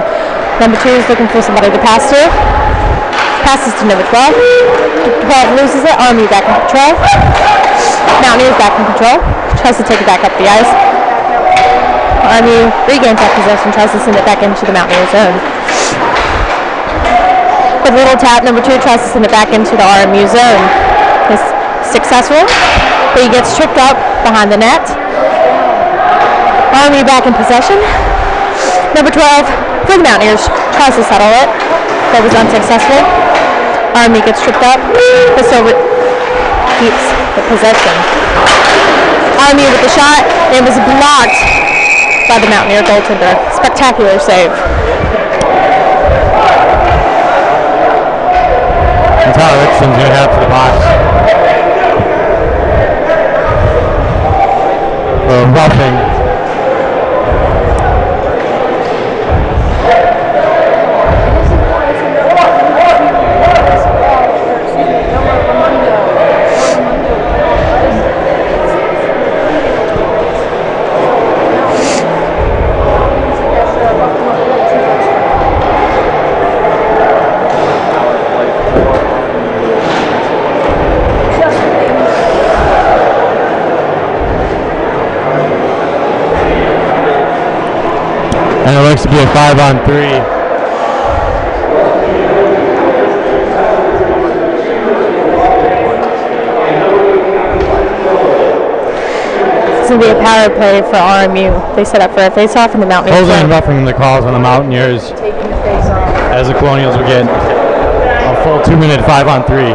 Number 2 is looking for somebody to pass to. Passes to number 12. 12 loses it. RMU back in control. Mountaineers back in control. Tries to take it back up the ice. RMU regains that possession, tries to send it back into the Mountaineer zone. With a little tap, number 2 tries to send it back into the RMU zone. Is successful, but he gets tripped up behind the net. RMU back in possession. Number 12 for the Mountaineers tries to settle it. That was unsuccessful. RMU gets tripped up, but so keeps the possession. RMU with the shot. It was blocked by the Mountaineer goaltender. Spectacular save. Tyler Richardson's going to head up to the box. Roughing. And it looks to be a 5-on-3. This will be a power play for RMU. They set up for a face-off in the Mountaineers. Jose and roughing the calls on the Mountaineers as the Colonials will get a full 2-minute 5-on-3.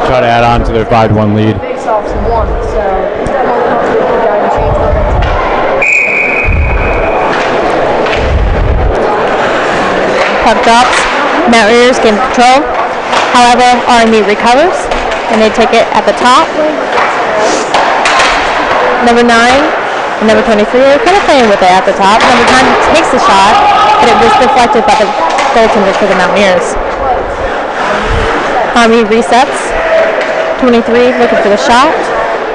Try to add on to their 5-1 lead. Face-offs won, so that won't cost the guy to change nothing. Puck drops. Mountaineers gain control. However, RMU recovers, and they take it at the top. Number 9 and number 23 are kind of playing with it at the top. Number 9 takes the shot, but it was deflected by the goaltender for the Mountaineers. RMU resets. 23 looking for the shot,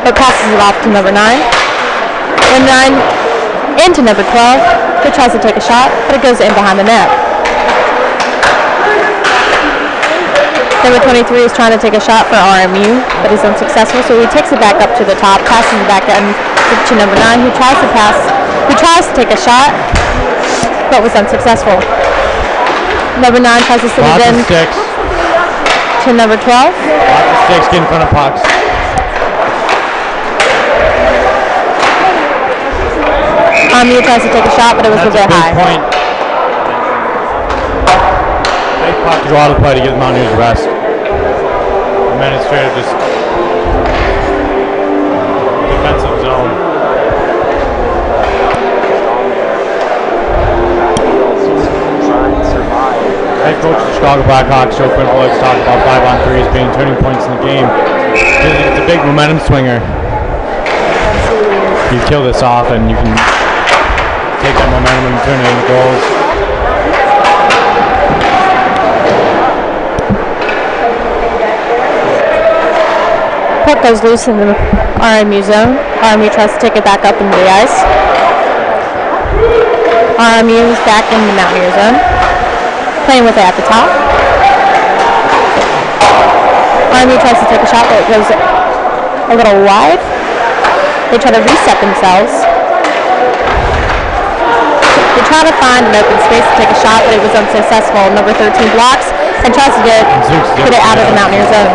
but passes it off to number 9. Number 9 into number 12, who tries to take a shot, but it goes in behind the net. Number 23 is trying to take a shot for RMU, but is unsuccessful, so he takes it back up to the top, passes it back down to number 9, who tries to take a shot, but was unsuccessful. Number 9 tries to send it in to number 12. Lots of sticks get in front of pucks. RMU tries to take a shot, but it was a bit high. Point. Big puck to go out of play to get the Mountaineers a rest. Administrative just defensive zone. Head coach of the Chicago Blackhawks, Joe Quinpolis, talked about 5-on-3s being turning points in the game. It's a big momentum swinger. You kill this off and you can take that momentum and turn it into goals. Puck goes loose in the RMU zone. RMU tries to take it back up into the ice. RMU is back in the Mountaineer zone, playing with it at the top. RMU tries to take a shot, but it goes a little wide. They try to reset themselves. They try to find an open space to take a shot, but it was unsuccessful. Number 13 blocks and tries to get it out of the Mountaineer zone.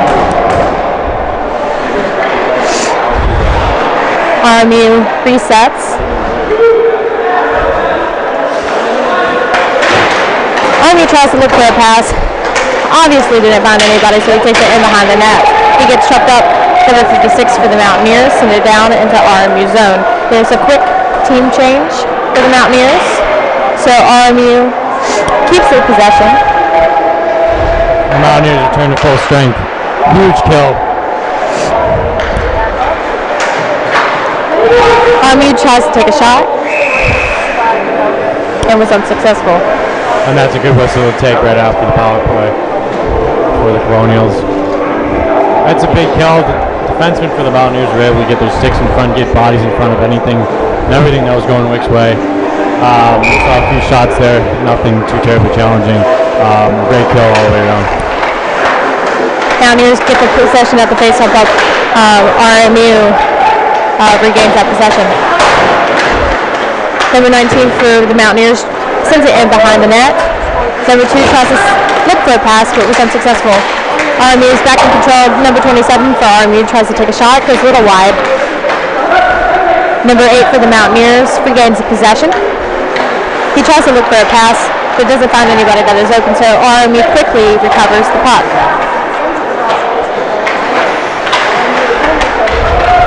RMU resets. RMU tries to look for a pass. Obviously didn't find anybody, so he takes it in behind the net. He gets trucked up to the 56 for the Mountaineers, send it down into RMU zone. There's a quick team change for the Mountaineers, so RMU keeps their possession. The Mountaineers return to full strength. Huge kill. RMU tries to take a shot and was unsuccessful. And that's a good whistle to take right after the power play for the Colonials. That's a big kill. The defensemen for the Mountaineers were able to get their sticks in front, get bodies in front of anything and everything that was going Wick's way. We saw a few shots there, nothing too terribly challenging. Great kill all the way around. Mountaineers get the possession at the faceoff, but RMU regains that possession. Number 19 for the Mountaineers sends it in behind the net. Number 2 tries to look for a pass, but was unsuccessful. RMU is back in control. Number 27 for RMU tries to take a shot, goes a little wide. Number 8 for the Mountaineers regains the possession. He tries to look for a pass, but doesn't find anybody that is open, so RMU quickly recovers the puck.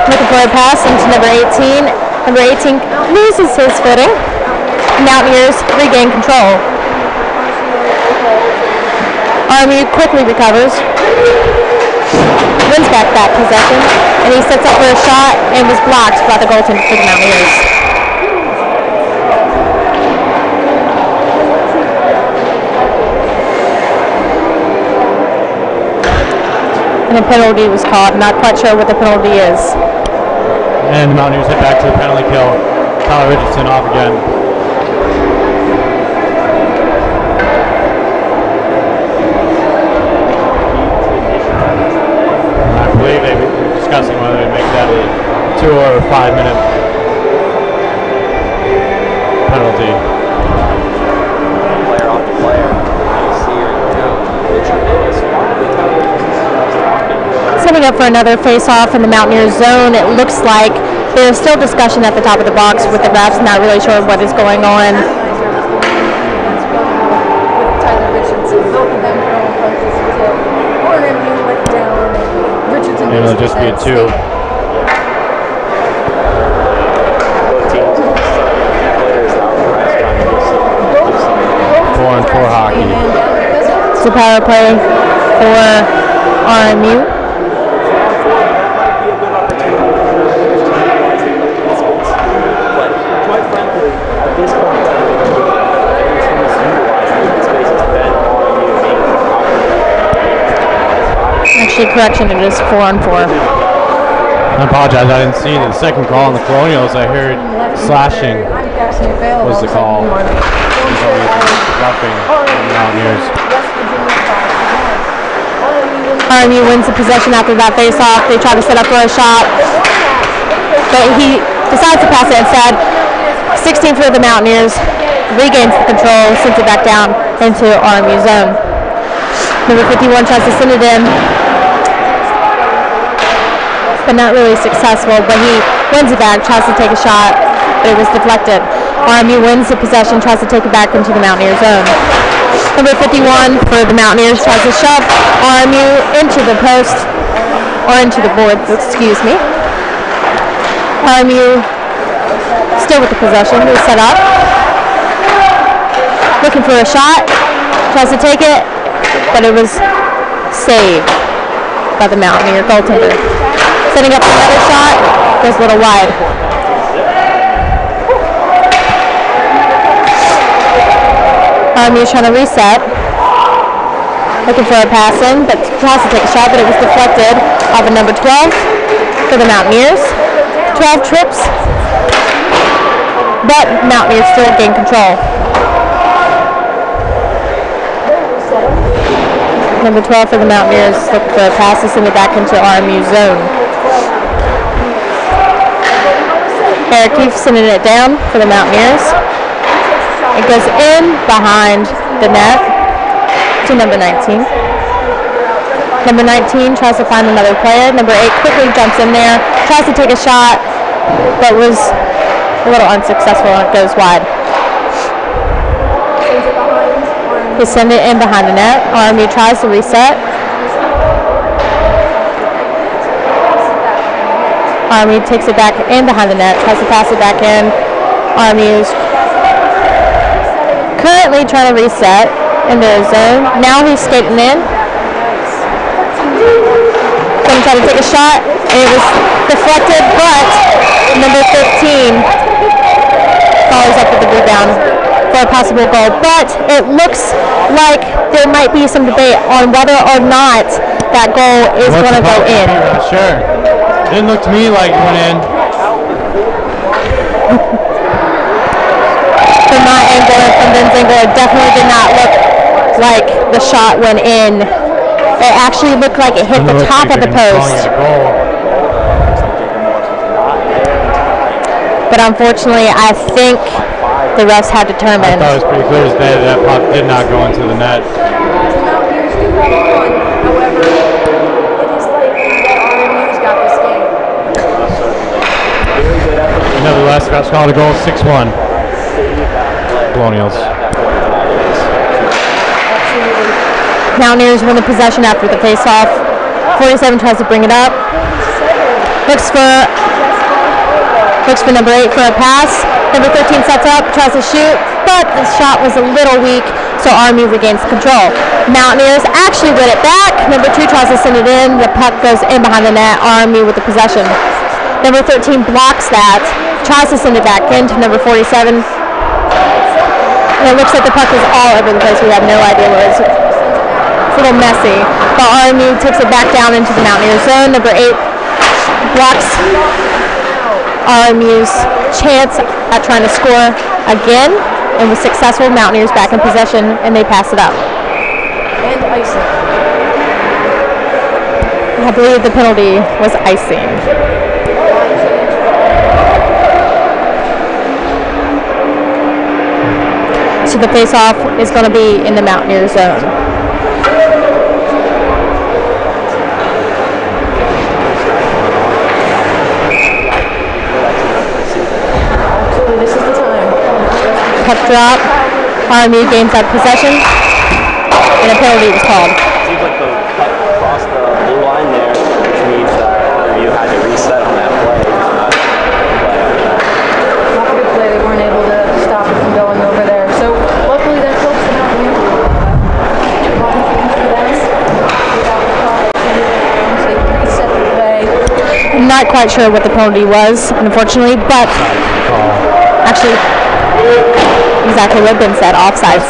Looking for a pass into number 18. Number 18 loses his footing. Mountaineers regain control. RMU quickly recovers, wins back that possession, and he sets up for a shot and was blocked by the goaltender for the Mountaineers. And a penalty was called. Not quite sure what the penalty is. And the Mountaineers head back to the penalty kill. Tyler Richardson off again. I believe they were discussing whether to make that a 2 or 5 minute penalty. Player off the player. You see right now. Setting up for another face-off in the Mountaineers zone. It looks like there's still discussion at the top of the box with the refs, not really sure what is going on. Tyler Richardson, both of them throwing punches until RMU went down and Richardson Maybe it'll just be a 2. Both teams. Players out the rest trying to do some 4-on-4 hockey. It's a power play for RMU. Actually, correction, it is 4-on-4. I apologize, I didn't see the second call on the Colonials. I heard slashing was the call. Roughing on the Mountaineers. RMU wins the possession after that face-off. They try to set up for a shot, but he decides to pass it instead. 16 for the Mountaineers, regains the control, sends it back down into RMU zone. Number 51 tries to send it in, but not really successful, but he wins it back, tries to take a shot, but it was deflected. RMU wins the possession, tries to take it back into the Mountaineer zone. Number 51 for the Mountaineers tries to shove RMU into the post, or into the boards, excuse me. RMU still with the possession, they set up. Looking for a shot, tries to take it, but it was saved by the Mountaineer goaltender. Setting up another shot, goes a little wide. RMU trying to reset. Looking for a pass in, but tries to take a shot, but it was deflected off of number 12 for the Mountaineers. 12 trips, but Mountaineers still gain control. Number 12 for the Mountaineers looking for a pass to send it back into RMU zone. Eric Keefe sending it down for the Mountaineers. It goes in behind the net to number 19. Number 19 tries to find another player. Number 8 quickly jumps in there, tries to take a shot, but was a little unsuccessful and it goes wide. They send it in behind the net. RMU tries to reset. RMU takes it back in behind the net, tries to pass it back in. RMU's currently trying to reset in their zone. Now he's skating in. Going to try to take a shot, and it was deflected, but number 15 follows up with the rebound for a possible goal. But it looks like there might be some debate on whether or not that goal is going to go in. Sure. Didn't look to me like it went in. From my angle and from Ben's angle, it definitely did not look like the shot went in. It actually looked like it hit the top of the post. But unfortunately, I think the refs had determined. I thought it was pretty clear as day that puck did not go into the net. However, it is likely that RMU's got this game. Nevertheless, refs called a goal, 6-1. Colonials. Mountaineers win the possession after the face-off. 47 tries to bring it up. Looks for number 8 for a pass. Number 13 sets up, tries to shoot, but the shot was a little weak, so RMU regains control. Mountaineers actually win it back. Number 2 tries to send it in. The puck goes in behind the net. RMU with the possession. Number 13 blocks that, tries to send it back into number 47. And it looks like the puck is all over the place. We have no idea where it's. It's a little messy. But RMU takes it back down into the Mountaineer zone. Number 8 blocks RMU's chance at trying to score again and was successful. Mountaineers back in possession and they pass it up. And icing. I believe the penalty was icing. So the face-off is going to be in the Mountaineer zone. Absolutely, this is the time. Puck drop. RMU gains that possession, and a penalty was called. Seems like the puck crossed the blue line there, which means that RMU had to reset on that play. Not a good play. They weren't able to stop it from going over there. So luckily that helps them out. Reset the play. I'm not quite sure what the penalty was, unfortunately, but actually, exactly what Ben said, offside.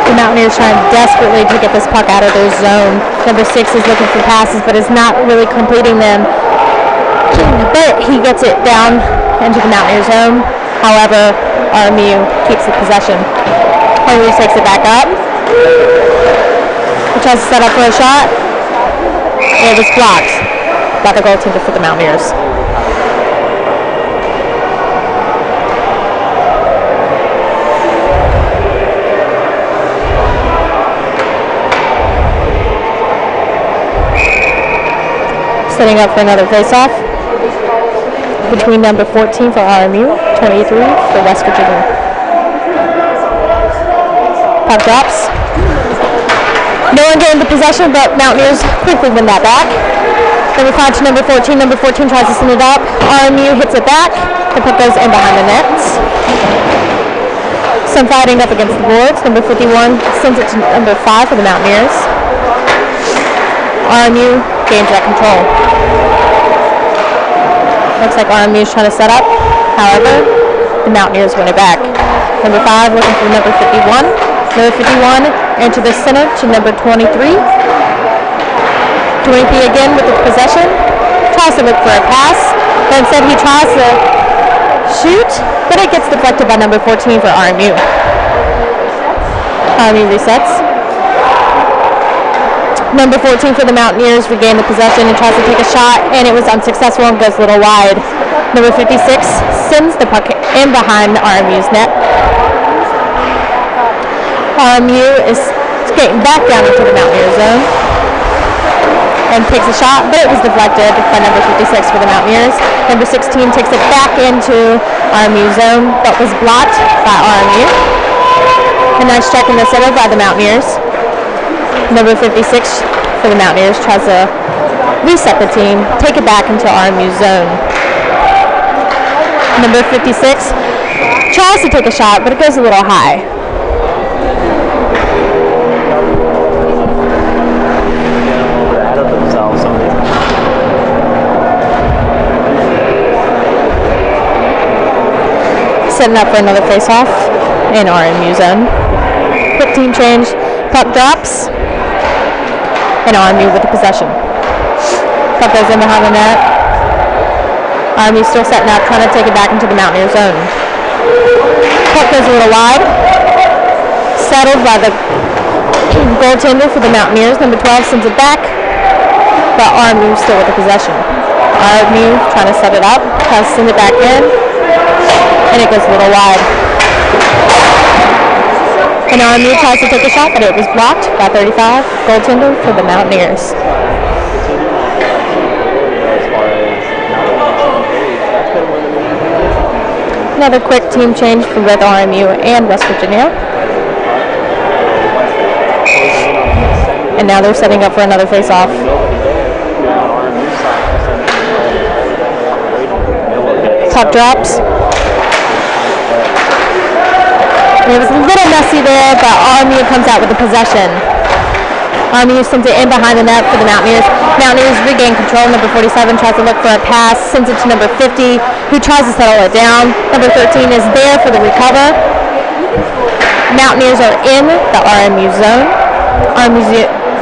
The Mountaineers trying desperately to get this puck out of their zone. Number 6 is looking for passes, but is not really completing them. But he gets it down into the Mountaineer zone. However, RMU keeps the possession. RMU takes it back up. He tries to set up for a shot. It was blocked by the goaltender for the Mountaineers. Setting up for another face-off between number 14 for RMU, 23 for West Virginia. Puck drops. No one gained the possession, but Mountaineers quickly win that back. Number 5 to number 14. Number 14 tries to send it up. RMU hits it back. The puck goes in behind the nets. Some fighting up against the boards. Number 51 sends it to number 5 for the Mountaineers. RMU gains that control. Looks like RMU is trying to set up. However, the Mountaineers win it back. Number 5 looking for number 51. Number 51 into the center to number 23. 23 again with the possession. Tries to look for a pass, but instead he tries to shoot, but it gets deflected by number 14 for RMU. RMU resets. Number 14 for the Mountaineers regained the possession and tries to take a shot, and it was unsuccessful and goes a little wide. Number 56 sends the puck in behind RMU's net. RMU is skating back down into the Mountaineer zone and takes a shot, but it was deflected by number 56 for the Mountaineers. Number 16 takes it back into RMU zone, but was blocked by RMU. A nice check in the center by the Mountaineers. Number 56 for the Mountaineers tries to reset the team, take it back into RMU zone. Number 56 tries to take a shot, but it goes a little high. setting up for another face-off in RMU zone. Quick team change. Puck drops. And RMU with the possession. Puck goes in behind the net. RMU still setting up, trying to take it back into the Mountaineer zone. Puck goes a little wide. Settled by the goaltender for the Mountaineers. Number 12 sends it back. But RMU still with the possession. RMU trying to set it up, tries to send it back in, and it goes a little wide. And RMU tries to take a shot, but it was blocked by 35, goaltender for the Mountaineers. Another quick team change for both RMU and West Virginia. And now they're setting up for another face-off. Puck drops. And it was a little messy there, but RMU comes out with the possession. RMU sends it in behind the net for the Mountaineers. Mountaineers regain control. Number 47 tries to look for a pass, sends it to number 50, who tries to settle it down. Number 13 is there for the recover. Mountaineers are in the RMU zone.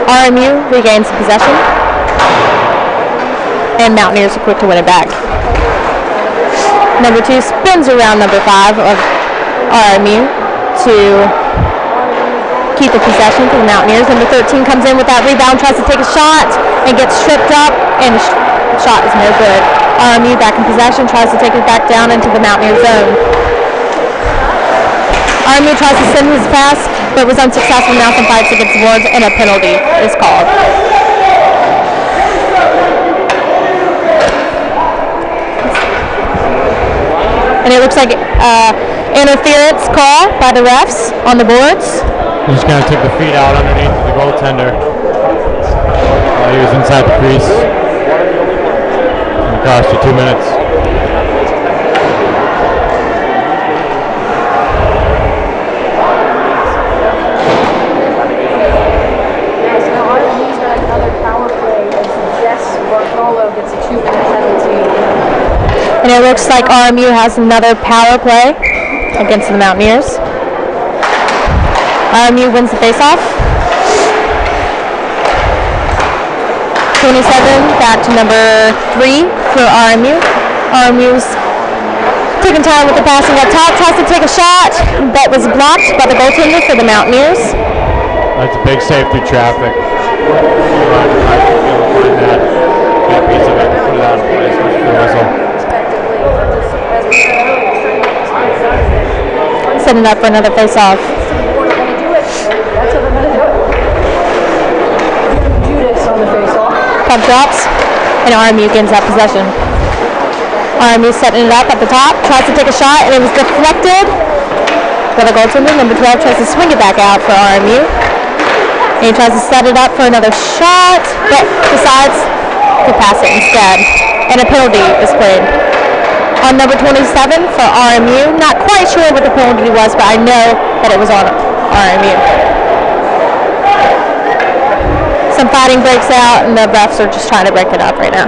RMU regains possession. And Mountaineers are quick to win it back. Number 2 spins around number 5 of RMU to keep the possession for the Mountaineers. Number 13 comes in with that rebound, tries to take a shot, and gets tripped up, and the shot is no good. RMU back in possession, tries to take it back down into the Mountaineer zone. RMU tries to send his pass, but was unsuccessful. Now some fights against the boards, and a penalty is called. And it looks like interference call by the refs on the boards. He just kind of took the feet out underneath the goaltender while he was inside the crease. It cost you 2 minutes. Yes, now RMU's got another power play as Jess Bartolo gets a 2-minute penalty. And it looks like RMU has another power play against the Mountaineers. RMU wins the faceoff. 27 back to number 3 for RMU. RMU's taking time with the passing up top, tries to take a shot that was blocked by the goaltender for the Mountaineers. That's a big save through traffic. Find that piece of it, put it out of place, the whistle. Setting up for another face-off. Puck drops, and RMU gains that possession. RMU setting it up at the top, tries to take a shot, and it was deflected by the goaltender. Number 12 tries to swing it back out for RMU. And he tries to set it up for another shot, but decides to pass it instead. And a penalty is played on number 27 for RMU. Not quite sure what the penalty was, but I know that it was on RMU. Some fighting breaks out, and the refs are just trying to break it up right now.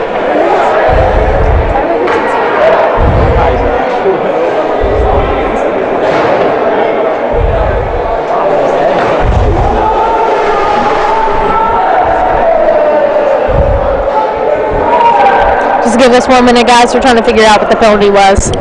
Just give us 1 minute, guys. We're trying to figure out what the penalty was.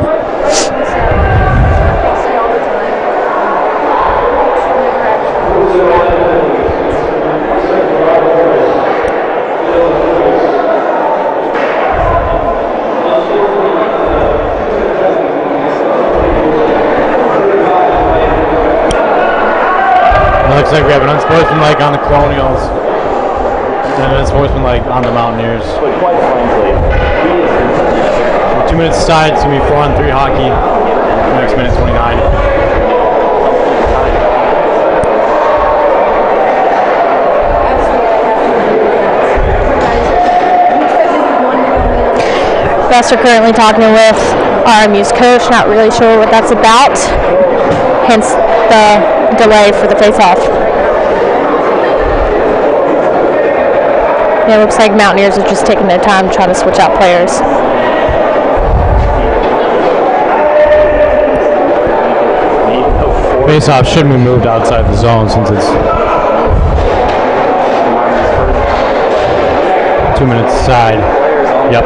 Looks like we have an unsportsmanlike on the Colonials and an unsportsmanlike on the Mountaineers. But quite frankly, 2 minutes aside, it's going to be 4-on-3 hockey. Next minute, 29. Refs are currently talking with RMU's coach, not really sure what that's about, hence the delay for the face-off. It looks like Mountaineers are just taking their time trying to switch out players. Face-off should be moved outside the zone since it's 2 minutes aside. Yep.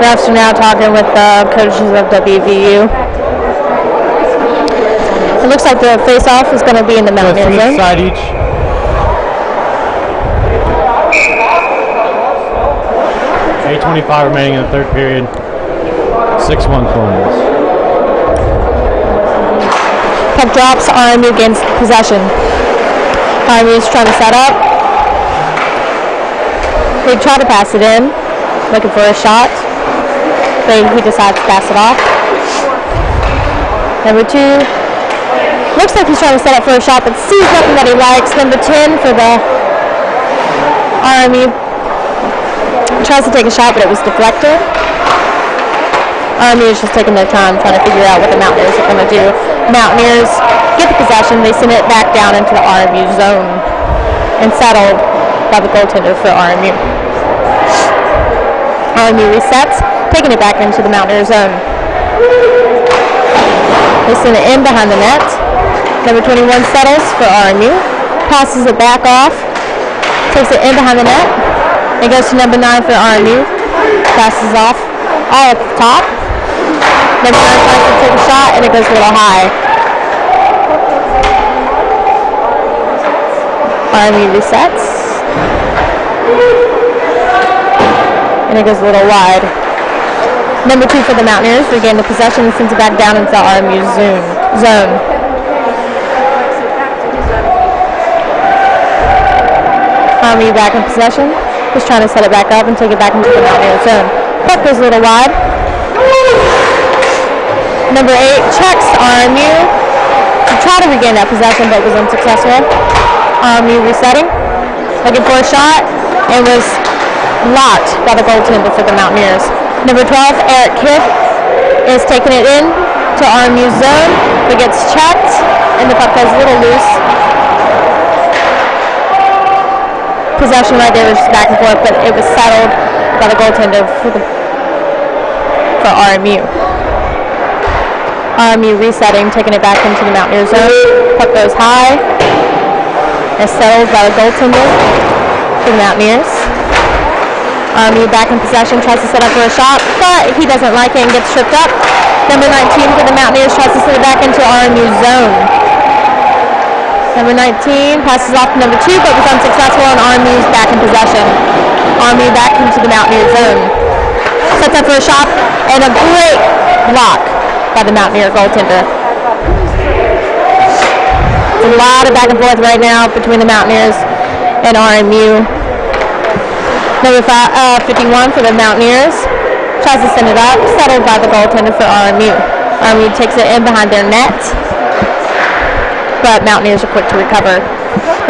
Refs are now talking with the coaches of WVU. It looks like the face-off is going to be in the Mountaineer zone. Side each. .25 remaining in the third period. 6-1 Columbus. Puck drops, RMU gains possession. RMU is trying to set up. They try to pass it in, looking for a shot. But he decides to pass it off. Number 2. Looks like he's trying to set up for a shot, but sees nothing that he likes. Number 10 for the RMU. Tries to take a shot, but it was deflected. RMU is just taking their time trying to figure out what the Mountaineers are going to do. Mountaineers get the possession. They send it back down into the RMU zone and settled by the goaltender for RMU. RMU resets, taking it back into the Mountaineer zone. They send it in behind the net. Number 21 settles for RMU. Passes it back off. Takes it in behind the net. It goes to number 9 for RMU. Passes off all at the top. Number 9 tries to take a shot, and it goes a little high. RMU resets. And it goes a little wide. Number 2 for the Mountaineers regain the possession and sends it back down into the RMU zone. RMU back in possession. Just trying to set it back up and take it back into the Mountaineer zone. Puck goes a little wide. Number 8 checks RMU to try to regain that possession, but was unsuccessful. RMU resetting, looking for a shot, and was blocked by the goaltender for the Mountaineers. Number 12, Eric Kidd, is taking it in to RMU zone, but gets checked, and the puck goes a little loose. Possession right there was just back and forth, but it was settled by the goaltender for RMU. RMU resetting, taking it back into the Mountaineer zone. Puck goes high. It's settled by the goaltender for the Mountaineers. RMU back in possession, tries to set up for a shot, but he doesn't like it and gets tripped up. Number 19 for the Mountaineers tries to set it back into RMU zone. Number 19 passes off to number 2, but was unsuccessful, and RMU's back in possession. RMU back into the Mountaineer zone. Sets up for a shot, and a great block by the Mountaineer goaltender. A lot of back and forth right now between the Mountaineers and RMU. Number 51 for the Mountaineers tries to send it up, settled by the goaltender for RMU. RMU takes it in behind their net, but Mountaineers are quick to recover.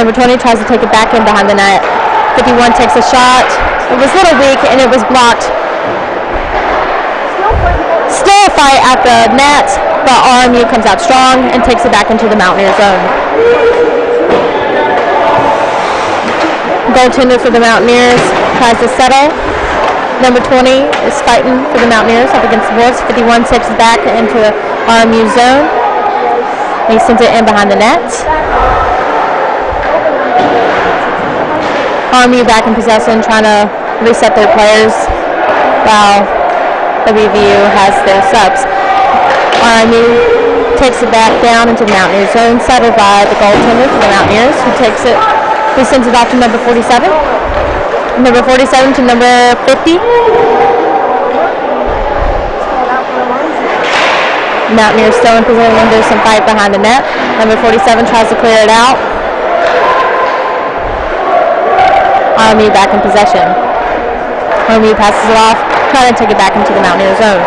Number 20 tries to take it back in behind the net. 51 takes a shot. It was a little weak and it was blocked. Still a fight at the net, but RMU comes out strong and takes it back into the Mountaineer zone. Goaltender for the Mountaineers tries to settle. Number 20 is fighting for the Mountaineers up against the boards. 51 takes it back into the RMU zone. He sends it in behind the net. RMU back in possession, trying to reset their players while WVU has their subs. RMU takes it back down into the Mountaineer zone, settled by the goaltender for the Mountaineers, who sends it off to number 47. Number 47 to number 50. Mountaineers still in position. There's some fight behind the net. Number 47 tries to clear it out. RMU back in possession. RMU passes it off, trying to take it back into the Mountaineer zone.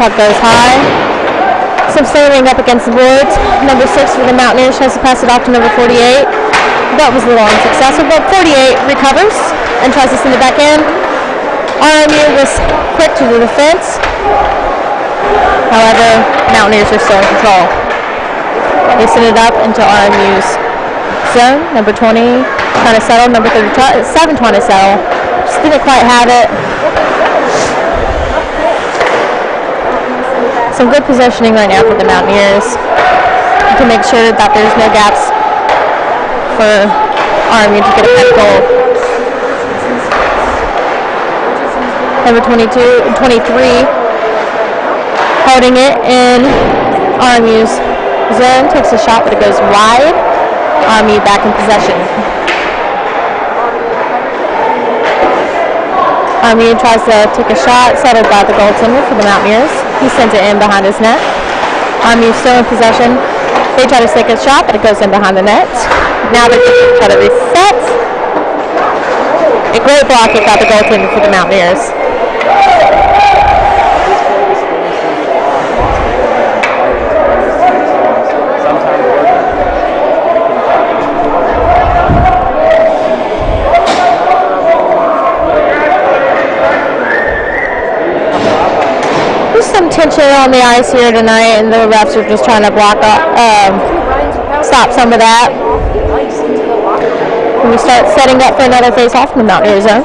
Puck goes high. Some sliding up against the boards. Number 6 for the Mountaineers tries to pass it off to number 48. That was a little unsuccessful, but 48 recovers and tries to send it back in. RMU was quick to the defense. However, Mountaineers are still in control. They send it up into RMU's zone. Number 20 trying to settle. Number 37 trying to settle. Just didn't quite have it. Some good positioning right now for the Mountaineers to make sure that there's no gaps for RMU to get a head goal. Number 23 holding it in RMU's zone, takes a shot but it goes wide. RMU back in possession. RMU tries to take a shot, settled by the goaltender for the Mountaineers. He sends it in behind his net. RMU still in possession. They try to take a shot but it goes in behind the net. Now they try to reset. A great block by the goaltender for the Mountaineers. Some tension on the ice here tonight, and the refs are just trying to stop some of that. And we start setting up for another face-off in the Mountaineer zone.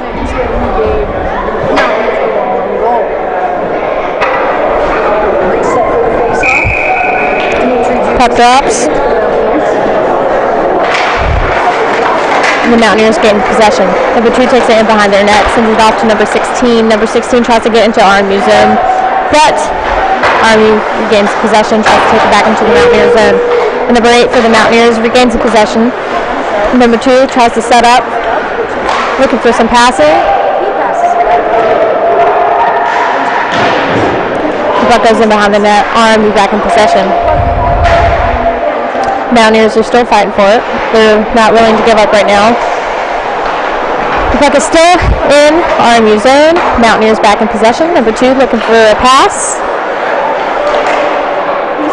Puck drops. And the Mountaineers gain possession. Number 2 takes it in behind their net, sends it off to number 16. Number 16 tries to get into RMU zone. But RMU regains possession, tries to take it back into the Mountaineer zone. And number 8 for the Mountaineers regains the possession. Number 2 tries to set up, looking for some passing. The puck goes in behind the net. RMU back in possession. Mountaineers are still fighting for it. They're not willing to give up right now. The puck is still in RMU zone. Mountaineers back in possession. Number 2 looking for a pass.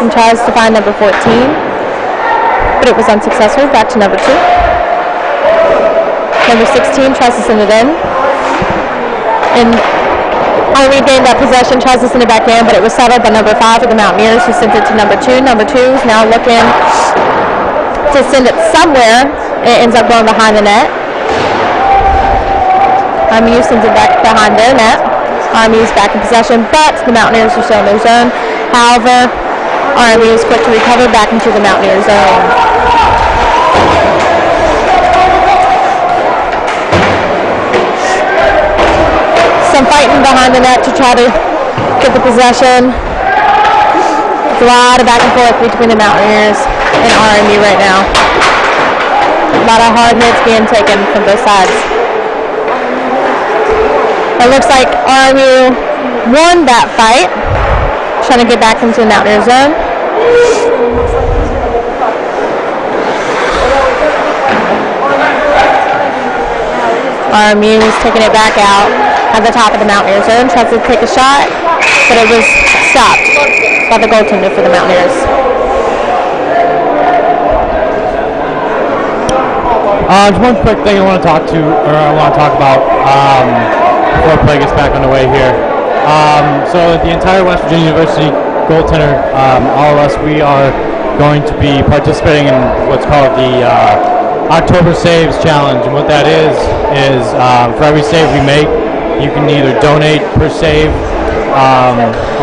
And tries to find number 14. But it was unsuccessful. Back to number 2. Number 16 tries to send it in. And RMU gained that possession, tries to send it back in, but it was settled by number 5 for the Mountaineers, who sent it to number 2. Number 2 is now looking to send it somewhere. It ends up going behind the net. RMU sends it back behind their net. RMU is back in possession, but the Mountaineers are still in their zone. However, RMU is quick to recover back into the Mountaineer zone. Some fighting behind the net to try to get the possession. It's a lot of back and forth between the Mountaineers and RMU right now. A lot of hard hits being taken from both sides. It looks like RMU won that fight, trying to get back into the Mountaineer zone. RMU is taking it back out at the top of the Mountaineer zone, tries to take a shot, but it was stopped by the goaltender for the Mountaineers. Just one quick thing I want to talk about before play gets back underway here. So the entire West Virginia University goaltender, all of us, we are going to be participating in what's called the October Saves Challenge. And what that is for every save we make, you can either donate per save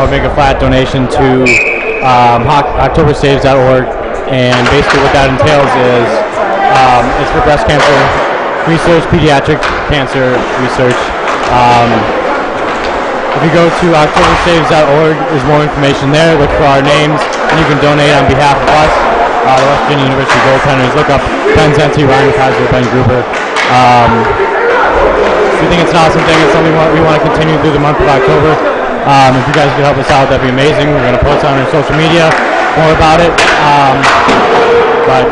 or make a flat donation to octobersaves.org. And basically what that entails is it's for breast cancer research, pediatric cancer research. If you go to octobersaves.org, there's more information there. Look for our names, and you can donate on behalf of us, the West Virginia University goaltenders. Look up Ben Zenty, Ryan Kaiser, Ben Gruber. We think it's an awesome thing. It's something we want to continue through the month of October. If you guys could help us out, that'd be amazing. We're going to post on our social media more about it. But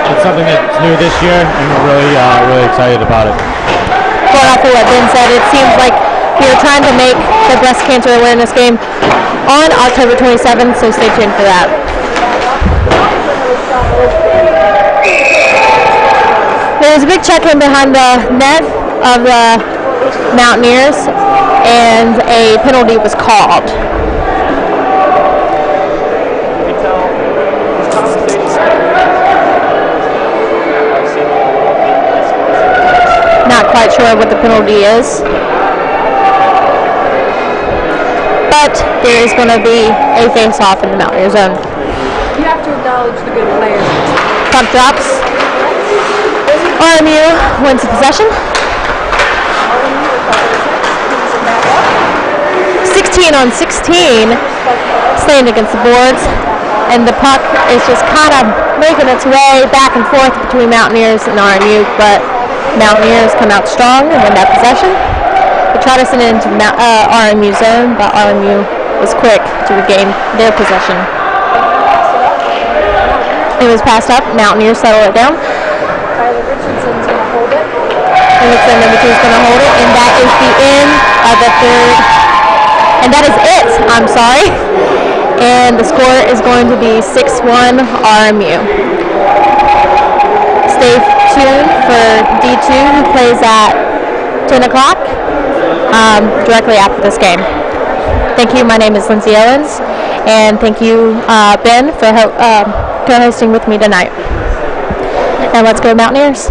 it's something that's new this year, and we're really excited about it. Going off of what Ben said, it seems like you're trying to make the breast cancer awareness game on October 27th, so stay tuned for that. There was a big check-in behind the net of the Mountaineers, and a penalty was called. quite sure what the penalty is. But there is going to be a face-off in the Mountaineer zone. You have to acknowledge the good players. Puck drops. RMU wins the possession. 16 on 16, staying against the boards, and the puck is just kind of making its way back and forth between Mountaineers and RMU, but Mountaineers come out strong and win that possession. They try to send it into RMU zone, but RMU was quick to regain their possession. It was passed up. Mountaineers settle it down. Tyler Richardson's going to hold it. Richardson's going to hold it, and that is the end of the third. And that is it. I'm sorry. And the score is going to be 6-1 RMU. Stay tuned for D2, who plays at 10 o'clock directly after this game. Thank you. My name is Lindsay Owens, and thank you, Ben, for co-hosting with me tonight. And let's go Mountaineers.